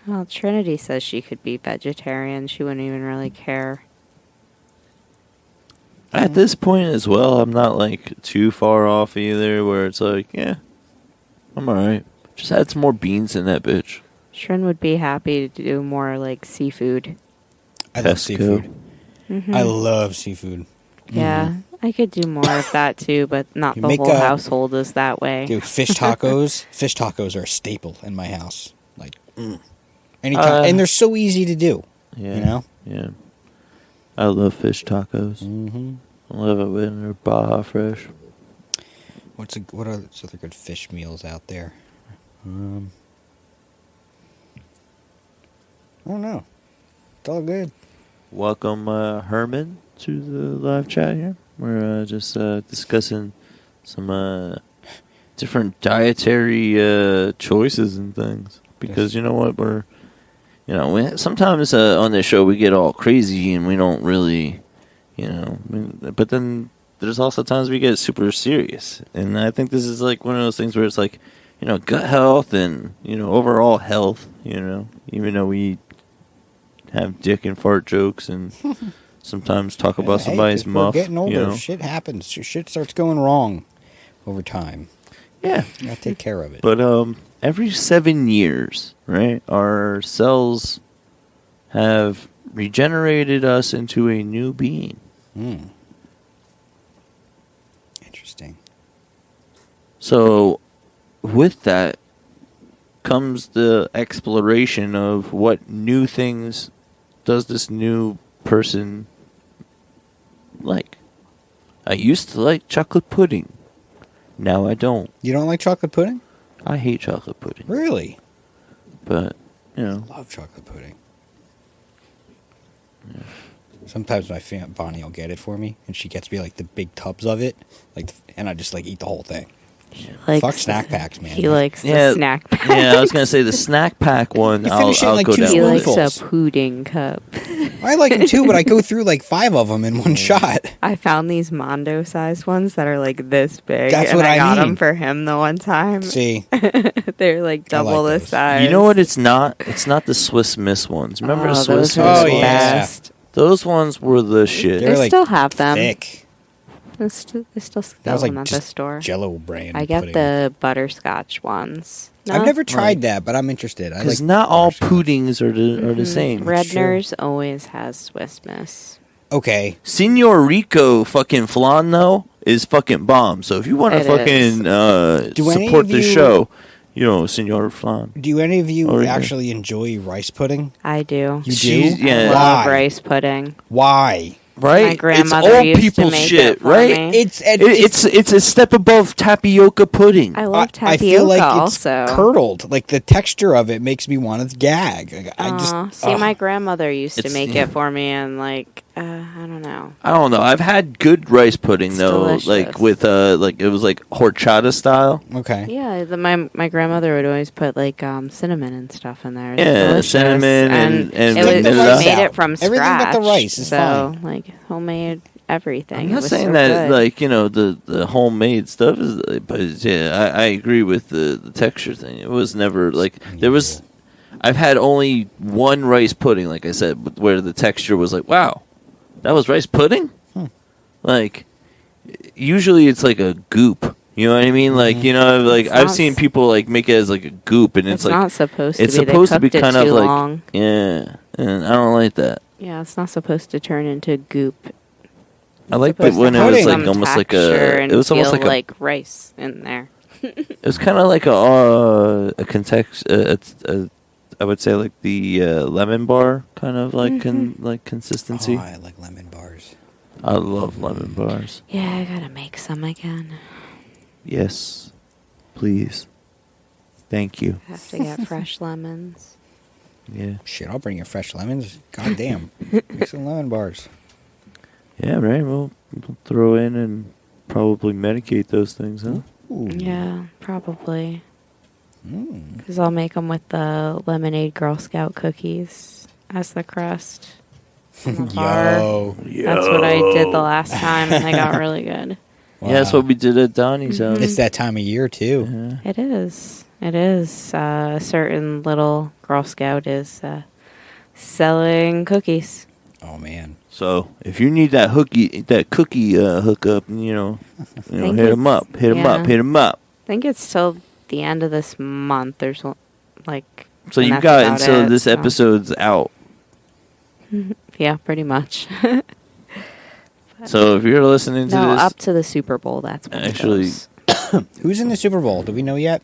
Well, Trinity says she could be vegetarian. She wouldn't even really care. At this point as well, I'm not too far off either. Where it's yeah, I'm all right. Just add some more beans in that bitch. Trin would be happy to do more seafood. I love Pesco. seafood. Mm-hmm. I love seafood. Yeah, I could do more of that too, but not You the make whole a- household is that way. Dude, fish tacos. Fish tacos are a staple in my house. Anytime. And they're so easy to do. Yeah, yeah. I love fish tacos. Mm-hmm. I love it when they're Baja fresh. What are other good fish meals out there? I don't know. It's all good. Welcome, Herman, to the live chat here. We're just discussing some different dietary choices and things. Because you know what, sometimes on this show we get all crazy and we don't really, but then there's also times we get super serious. And I think this is one of those things where it's gut health and, overall health, even though we have dick and fart jokes and sometimes talk about somebody's 'cause muff. We're getting older. Shit happens. Shit starts going wrong over time. Yeah. You gotta take care of it. But every 7 years, right, our cells have regenerated us into a new being. Interesting. So with that comes the exploration of what new things does this new person like. I used to like chocolate pudding. Now I don't. You don't like chocolate pudding? I hate chocolate pudding. Really? But, Love chocolate pudding. Yeah. Sometimes my Bonnie will get it for me, and she gets me the big tubs of it, and I just eat the whole thing. Fuck snack packs, man. He likes the snack pack. Yeah, I was gonna say the snack pack one. You I'll finish it in, go 2 down He with likes it. spoonfuls. a pudding cup. I like them too, but I go through 5 of them in one shot. I found these Mondo-sized ones that are this big. That's and what I got mean. them for him the one time. See, They're double the those. size. You know what? It's not. It's not the Swiss Miss ones. Remember the Oh, Swiss those Miss are Oh, the ones? yeah. best. Those ones were the shit. They're, They still have them. thick. They still That sell was them at the just store. Jello brand. I get pudding. the butterscotch ones. I've No? never tried that, but I'm interested. I Because like not all butterscotch. puddings are the same. Redner's always has Swiss Miss. Okay. Senor Rico fucking flan though is fucking bomb. So if you want to It fucking Do any support of the you- show, Senor flan. Do any of you Oh, yeah. actually enjoy rice pudding? I do. You She's- do? yeah. I love Why? rice pudding. Why? Right? My grandmother it's old used to people make shit, it for right? me. It's a step above tapioca pudding. I love tapioca I feel like also. it's curdled. The texture of it makes me want to gag. My grandmother used to It's- make yeah. it for me, and I don't know. I don't know. I've had good rice pudding It's though, delicious. with it was horchata style. Okay. Yeah, my grandmother would always put cinnamon and stuff in there. It's Yeah, delicious. cinnamon and it was, vanilla. she made it from Everything scratch. but the rice is so homemade everything. I'm It not was saying so that good. the homemade stuff is, but yeah, I agree with the texture thing. It was never there was. I've had only one rice pudding, like I said, where the texture was wow, that was rice pudding. Usually it's a goop. You know what I mean? I've seen people make it as a goop, and It's it's not supposed to it's be. They supposed to be cooked it kind of too long. yeah, and I don't like that. Yeah, it's not supposed to turn into goop. I liked it Supposed when to it have was like some almost like texture a. and It was almost feel like a. rice in there. It was kind of like a context. I would say like the lemon bar kind of like like consistency. Oh, I like lemon bars. I love lemon bars. Yeah, I gotta make some again. Yes, please. Thank you. Have to get fresh lemons. Yeah. Shit, I'll bring you fresh lemons. God damn. Make some lemon bars. Yeah, right. We'll throw in and probably medicate those things, huh? Ooh. Yeah, probably. Because I'll make them with the lemonade Girl Scout cookies as the crust. On the bar. That's what I did the last time, and they got really good. Wow. Yeah, that's what we did at Donnie's house. It's that time of year, too. Yeah. It is. It is. A certain little Girl Scout is selling cookies. Oh, man. So if you need that cookie hookup, hit them up. Hit them up. I think it's till the end of this month. There's like. So and you that's got about until it, this so. episode's out. Yeah, pretty much. So if you're listening to No, this, up to the Super Bowl. That's when Actually- it goes. Who's in the Super Bowl? Do we know yet?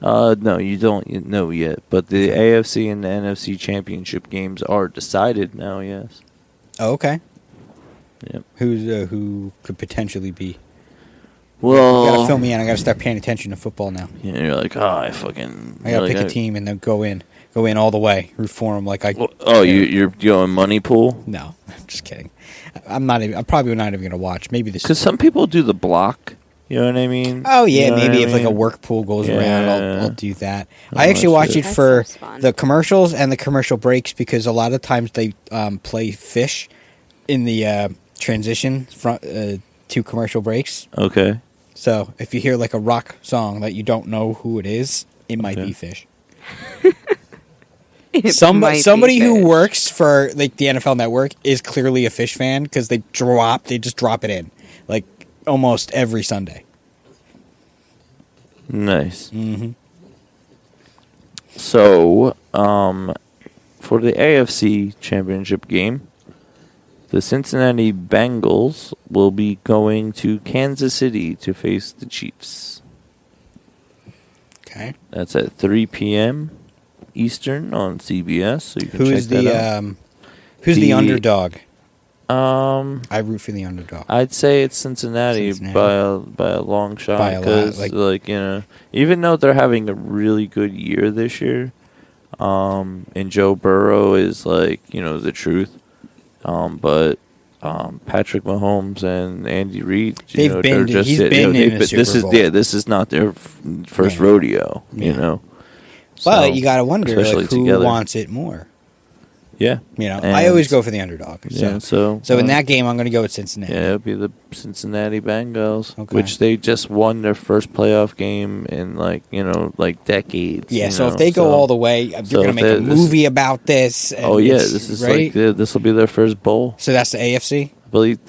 no, you don't know yet. But the AFC and the NFC championship games are decided now. Yes. Oh, okay. Yep. Who could potentially be? Well, You gotta fill me in. I gotta start paying attention to football now. You're like, I fucking. I gotta like, pick a team and then go in all the way, root for them. Like I. Oh, you're going money pool? No, I'm just kidding. I'm not. I'm probably not even gonna watch. Maybe this. Because some people do the block. You know what I mean? Oh yeah, You know maybe what if I like a mean? work pool goes around, Yeah. I'll do that. Oh, I actually watch it That for sounds fun. the commercials and the commercial breaks because a lot of times they play Fish in the transition from to commercial breaks. Okay. So if you hear like a rock song that you don't know who it is, it might Okay. be Fish. It Somebody might be who Fish. works for like the NFL Network is clearly a Fish fan because they just drop it in like almost every Sunday. Nice. Mm-hmm. So, for the AFC championship game, the Cincinnati Bengals will be going to Kansas City to face the Chiefs. Okay. That's at 3 p.m. Eastern on CBS. So you can check Who's that the out. who's the The- underdog? I root for the underdog. I'd say it's Cincinnati, by a long shot. By a lot, Because even though they're having a really good year this year, and Joe Burrow is the truth, but Patrick Mahomes and Andy Reid, He's been in the Super Bowl. This is not their first rodeo, Yeah. So, But you gotta wonder especially who together. wants it more. Yeah, I always go for the underdog. yeah. So in that game, I'm going to go with Cincinnati. Yeah, it'll be the Cincinnati Bengals, Okay. which they just won their first playoff game in decades. Yeah, so if they go all the way, you're so going to make a this- movie about this. And Oh yeah, it's- this is right. this will be their first bowl. So that's the AFC.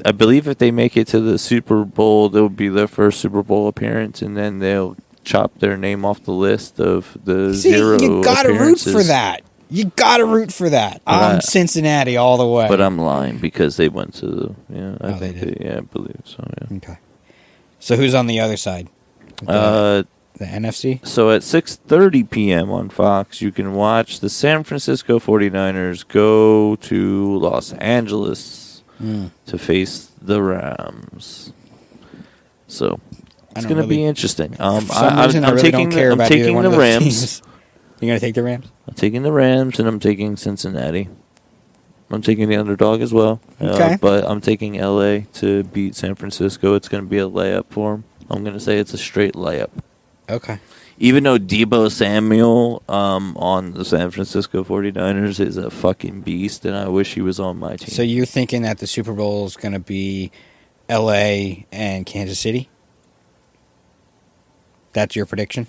I believe if they make it to the Super Bowl, they'll be their first Super Bowl appearance, and then they'll chop their name off the list of the See, zero you got to root appearances. for that. You got to root for that. But I'm I- Cincinnati all the way. But I'm lying because they went to the I Oh, they think did. I believe so. Yeah. Okay. So who's on the other side? Uh, The NFC? So at 6:30 p.m. on Fox, you can watch the San Francisco 49ers go to Los Angeles to face the Rams. So it's going to be interesting. For some reason, I really don't care I'm about either taking one the of those Rams. teams. You going to take the Rams? I'm taking the Rams, and I'm taking Cincinnati. I'm taking the underdog as well. Okay. But I'm taking LA to beat San Francisco. It's going to be a layup for them. I'm going to say it's a straight layup. Okay. Even though Deebo Samuel on the San Francisco 49ers is a fucking beast, and I wish he was on my team. So you're thinking that the Super Bowl is going to be L.A. and Kansas City? That's your prediction?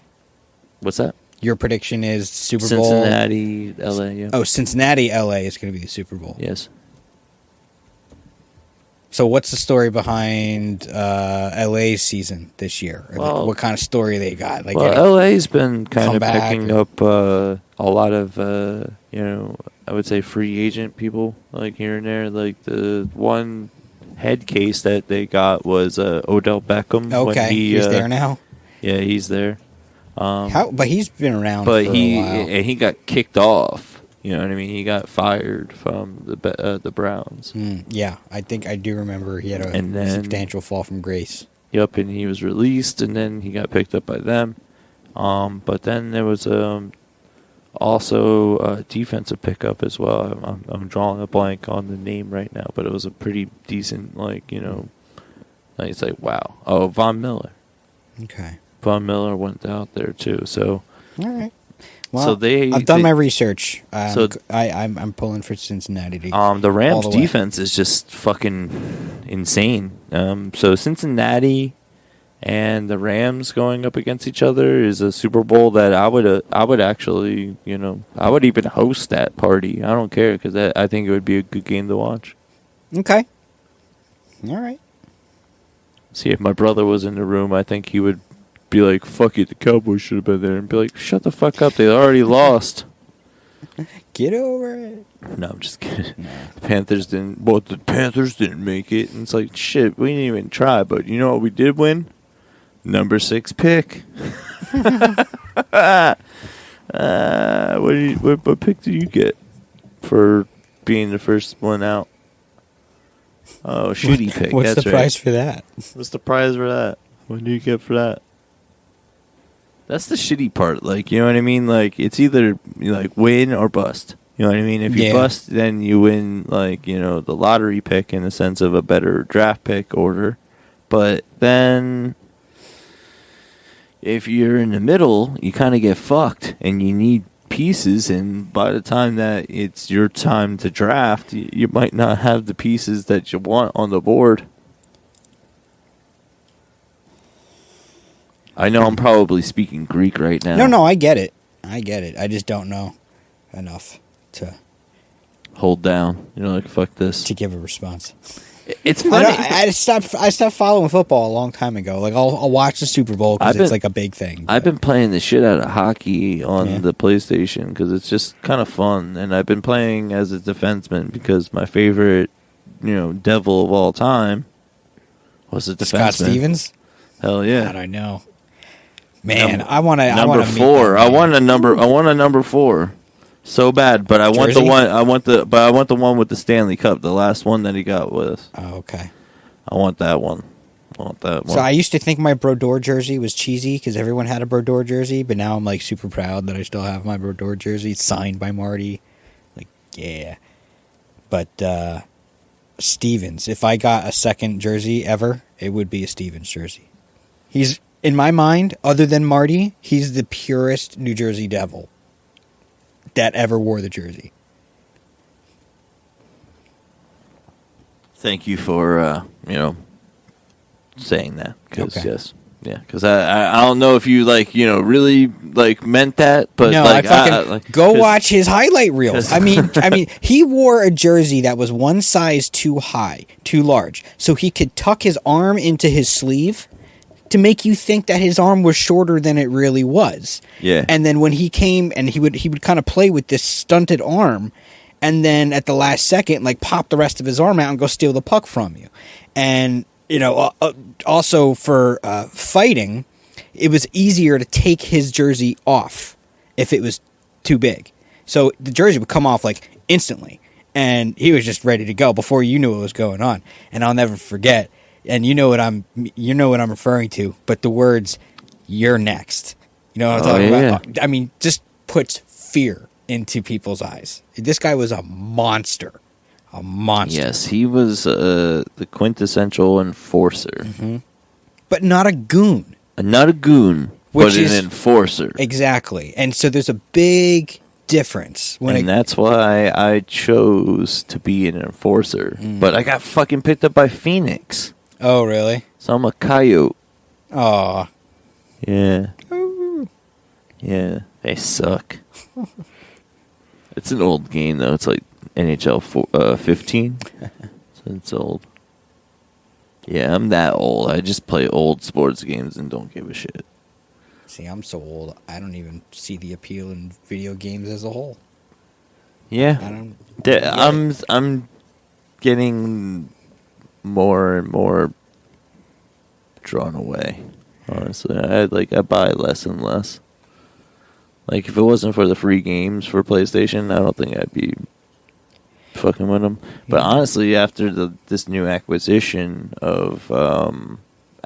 What's that? Your prediction is Super Bowl? Cincinnati, LA, yeah. Oh, Cincinnati, L.A. is going to be the Super Bowl. Yes. So what's the story behind LA's season this year? Or Well- what kind of story they got? Like Well, LA's been kind of comeback picking or- up a a lot of I would say free agent people like here and there. Like the one head case that they got was Odell Beckham. Okay, he's there now. Yeah, he's there. But he's been around. But for a while. he got kicked off. You know what I mean? He got fired from the Browns. Yeah, I think I do remember he had And then- substantial fall from grace. Yep, and he was released, and then he got picked up by them. But then there was also a defensive pickup as well. I'm drawing a blank on the name right now, but it was a pretty decent, it's like, wow. Oh, Von Miller. Okay. Von Miller went out there too. So, all right. Well, so I've done my research. I'm pulling for Cincinnati. The Rams' all the way. defense is just fucking insane. So Cincinnati and the Rams going up against each other is a Super Bowl that I would actually, I would even host that party. I don't care because I think it would be a good game to watch. Okay. All right. See, if my brother was in the room, I think he would be like, fuck it, the Cowboys should have been there. And be like, shut the fuck up, they already lost. Get over it. No, I'm just kidding. The Panthers didn't make it. And it's like, shit, we didn't even try. But you know what we did win? Number 6 pick. What pick did you get for being the first one out? Oh, shitty pick. What's That's the right. price for that? What's the prize for that? What do you get for that? That's the shitty part. Like, you know what I mean? Like, it's either win or bust. You know what I mean? If you bust, then you win the lottery pick in the sense of a better draft pick order. But then if you're in the middle, you kind of get fucked and you need pieces, and by the time that it's your time to draft, you might not have the pieces that you want on the board. I know I'm probably speaking Greek right now. No, I get it. I just don't know enough to hold down. Fuck this. to give a response. It's funny. I stopped following football a long time ago. Like I'll watch the Super Bowl because it's like a big thing. I've been playing the shit out of hockey on the PlayStation because it's just kind of fun, and I've been playing as a defenseman because my favorite, devil of all time was a defenseman. Scott Stevens. Hell yeah! God, I know. Man, I want to. Number 4. I want a number 4. So bad, but I want the one. I want the one with the Stanley Cup, the last one that he got with us. Oh, okay. I want that one. So I used to think my Brodeur jersey was cheesy because everyone had a Brodeur jersey, but now I'm like super proud that I still have my Brodeur jersey. It's signed by Marty. Like, yeah. But Stevens, if I got a second jersey ever, it would be a Stevens jersey. He's, in my mind, other than Marty, he's the purest New Jersey Devil that ever wore the jersey. Thank you for saying that. Cause, Okay. Yes, yeah. Because I don't know if you really meant that, but no, go watch his highlight reels. I mean, he wore a jersey that was one size too large, so he could tuck his arm into his sleeve to make you think that his arm was shorter than it really was. Yeah. And then when he came and he would kind of play with this stunted arm, and then at the last second, pop the rest of his arm out and go steal the puck from you. And also for fighting, it was easier to take his jersey off if it was too big. So the jersey would come off instantly, and he was just ready to go before you knew what was going on. And I'll never forget. And you know what I'm referring to, but the words "you're next," you know what I'm talking about? I mean, just puts fear into people's eyes. This guy was a monster. A monster. Yes, he was the quintessential enforcer. Mm-hmm. But not a goon. Not a goon, but an enforcer. Exactly. And so there's a big difference. That's why I chose to be an enforcer. But I got fucking picked up by Phoenix. Oh, really? So I'm a coyote. Aw. Yeah. Yeah, they suck. It's an old game, though. It's like NHL 15. So it's old. Yeah, I'm that old. I just play old sports games and don't give a shit. See, I'm so old. I don't even see the appeal in video games as a whole. I Yeah, don't. I'm getting more and more drawn away. Honestly, I buy less and less. Like, if it wasn't for the free games for PlayStation, I don't think I'd be fucking with them. But honestly, after this new acquisition of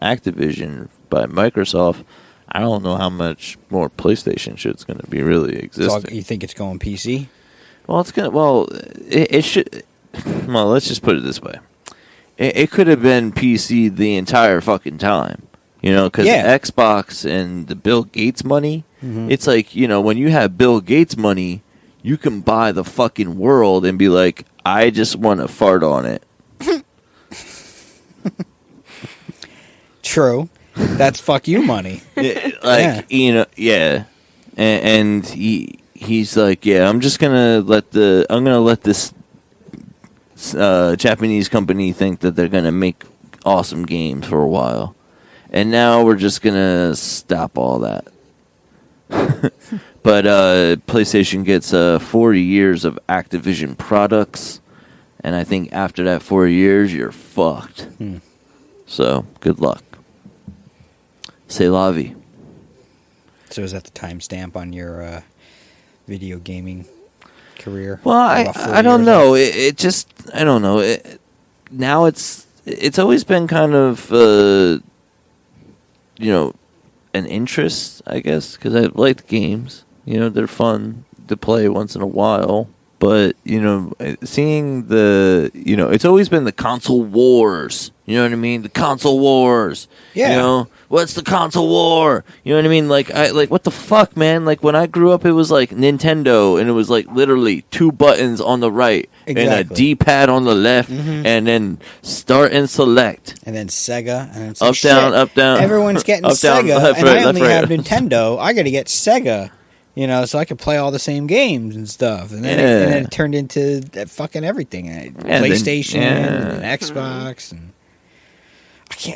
Activision by Microsoft, I don't know how much more PlayStation shit's going to be really existing. So you think it's going PC? Well, it's gonna. Well, it should. Well, let's just put it this way: it could have been PC the entire fucking time. You know, because Xbox and the Bill Gates money, it's like, you know, when you have Bill Gates money, you can buy the fucking world and be like, I just want to fart on it. True. That's fuck you money. You know, yeah. And he's like, yeah, I'm gonna let this Japanese company think that they're gonna make awesome games for a while. And now we're just going to stop all that. But PlayStation gets 40 years of Activision products. And I think after that 4 years, you're fucked. So, good luck. C'est la vie. So is that the timestamp on your video gaming career? Well, I don't know. It just, I don't know. Now it's always been kind of... you know, an interest, I guess, because I like games. You know, they're fun to play once in a while. But, you know, seeing you know, it's always been the console wars. You know what I mean? The console wars. Yeah. You know, what's the console war? You know what I mean? Like, what the fuck, man? Like, when I grew up, it was like Nintendo, and it was like literally 2 buttons on the right and a D-pad on the left, and then start and select. And then Sega, and it's up, down, up, down. Everyone's getting up, Sega, down, left, and right, I only left, have Nintendo. I got to get Sega. You know, so I could play all the same games and stuff. And then, it turned into fucking everything. PlayStation and Xbox. And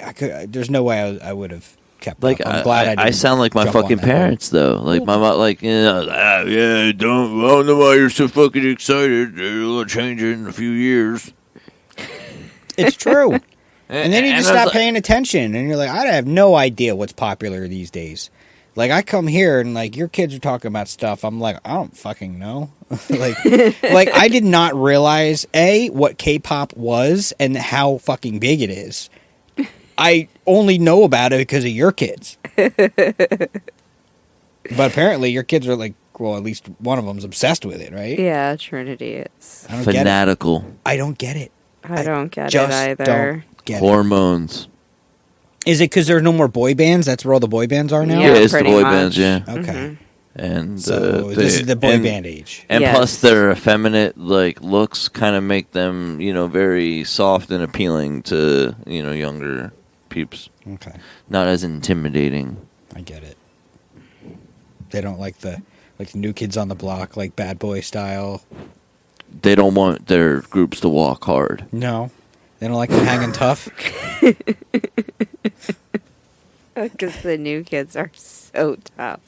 I could. There's no way I would have kept up. I'm glad I didn't. I sound like my fucking parents, though. Like, my mom, like, you know, I don't know why you're so fucking excited. It'll change it in a few years. It's true. And then you just stop paying attention. And you're like, I have no idea what's popular these days. Like, I come here and, like, your kids are talking about stuff. I'm like, I don't fucking know. like, I did not realize, A, what K-pop was and how fucking big it is. I only know about it because of your kids. But apparently your kids are, like, well, at least one of them's obsessed with it, right? Yeah, Trinity is. Fanatical. I don't get it. I don't get it just either. Don't get Hormones. Is it because there's no more boy bands? That's where all the boy bands are now? Yeah, it's the boy much. bands, yeah. Okay. And so this is the boy band age. And Yes. plus their effeminate, like, looks kind of make them, you know, very soft and appealing to, you know, younger peeps. Okay. Not as intimidating. I get it. They don't like the new kids on the block, like Bad Boy style. They don't want their groups to walk hard. No. They don't like them hanging tough. Because the new kids are so tough.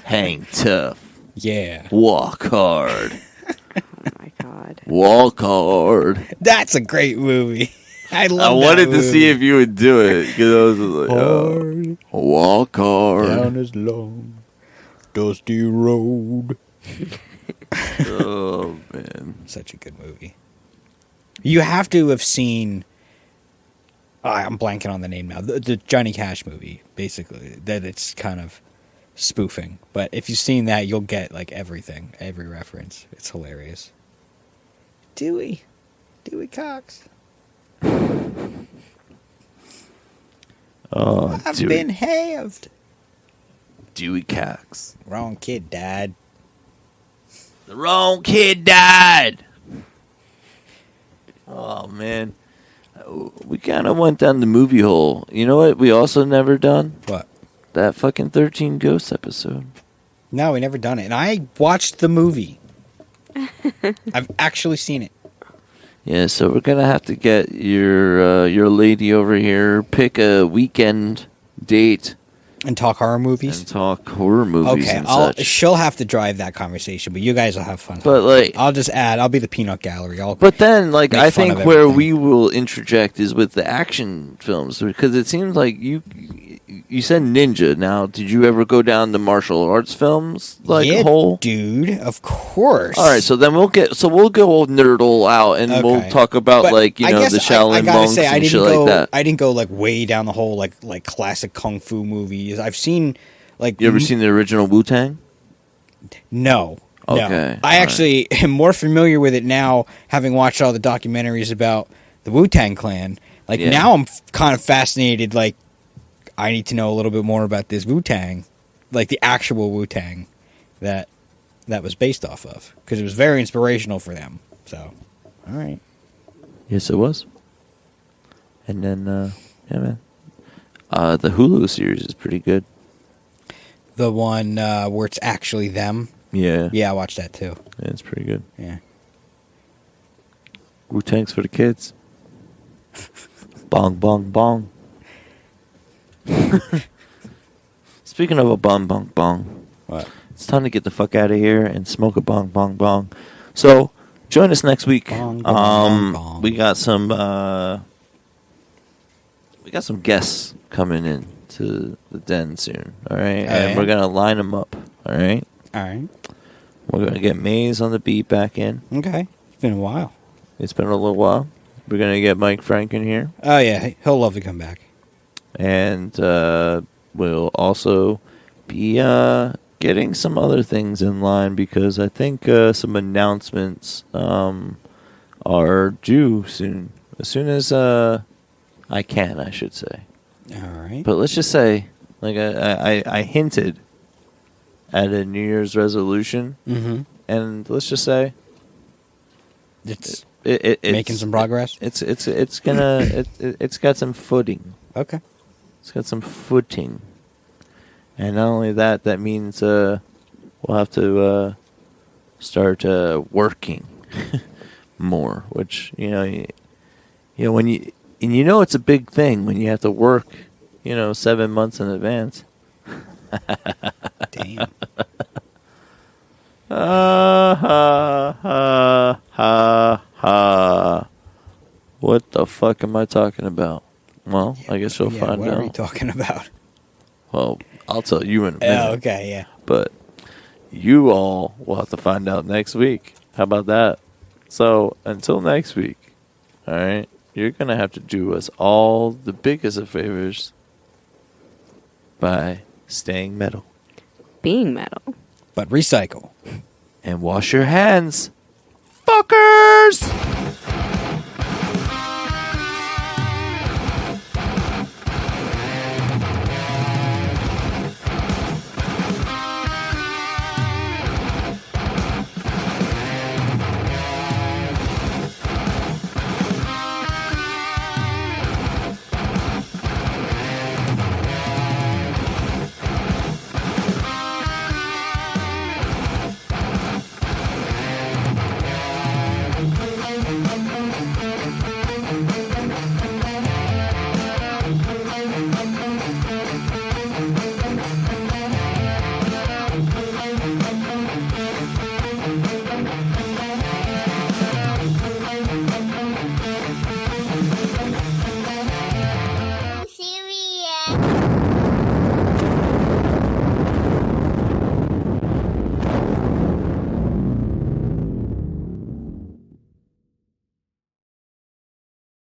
Hang tough. Yeah. Walk hard. Oh my god. Walk hard. That's a great movie. I love I that wanted to movie. see if you would do it. Because I was like, Hard walk hard. down this long, dusty road. Oh, man. Such a good movie. You have to have seen... I'm blanking on the name now. The Johnny Cash movie, basically. That it's kind of spoofing. But if you've seen that, you'll get, like, everything. Every reference. It's hilarious. Dewey Cox. Oh, I've been halved. Dewey Cox. Wrong kid, Dad. The wrong kid died. Oh, man. We kind of went down the movie hole. You know what we also never done? What? That fucking 13 Ghosts episode. No, we never done it. And I watched the movie. I've actually seen it. Yeah, so we're going to have to get your lady over here, pick a weekend date, And talk horror movies? and talk horror movies Okay, and such. she'll have to drive that conversation, but you guys will have fun. But like, I'll just add. I'll be the peanut gallery. but then like make I fun think of where everything. we will interject is with the action films, because it seems like you said ninja. Now, did you ever go down the martial arts films yeah, hole? dude. Of course. All right, so then we'll go nerdle out and we'll Okay. talk about But like I the guess Shaolin I gotta monks say, and shit like that. I didn't go like way down the whole like classic kung fu movies. I've seen like. You ever seen the original Wu-Tang? No. Okay, No. all I actually am more familiar with it now, having watched all the documentaries about the Wu-Tang Clan. Like Yeah. now, I'm kind of fascinated. Like, I need to know a little bit more about this Wu-Tang, like the actual Wu-Tang that was based off of, because it was very inspirational for them. So, all right. Yes, it was. And then, yeah, man. The Hulu series is pretty good. The one where it's actually them. Yeah. Yeah, I watched that too. Yeah, it's pretty good. Yeah. Wu-Tang's for the kids. Bong, bong, bong. Speaking of a bong, bong, bong. What? It's time to get the fuck out of here and smoke a bong, bong, bong. So, join us next week. Bong, bong, bong. We got some guests coming in to the den soon. All right, and yeah? we're gonna line them up. All right, All right. we're gonna get MazeOnTheBeat back in. Okay. It's been a while. It's been a little while. We're gonna get Mike Frank in here, Oh yeah, he'll love to come back. and we'll also be getting some other things in line, because I think some announcements are due soon. As soon as I can, I should say. All right. But let's just say, like I hinted at a New Year's resolution, Mm-hmm. and let's just say It's it's making some progress. It's got some footing. Okay. It's got some footing, and not only that, that means we'll have to start working more. Which when it's a big thing when you have to work, 7 months in advance. Damn. What the fuck am I talking about? Well, I guess you'll find what out. are you talking about? Well, I'll tell you in a minute. Oh, okay, yeah. But you all will have to find out next week. How about that? So, until next week, all right, you're going to have to do us all the biggest of favors by staying metal. Being metal. But recycle. And wash your hands, fuckers!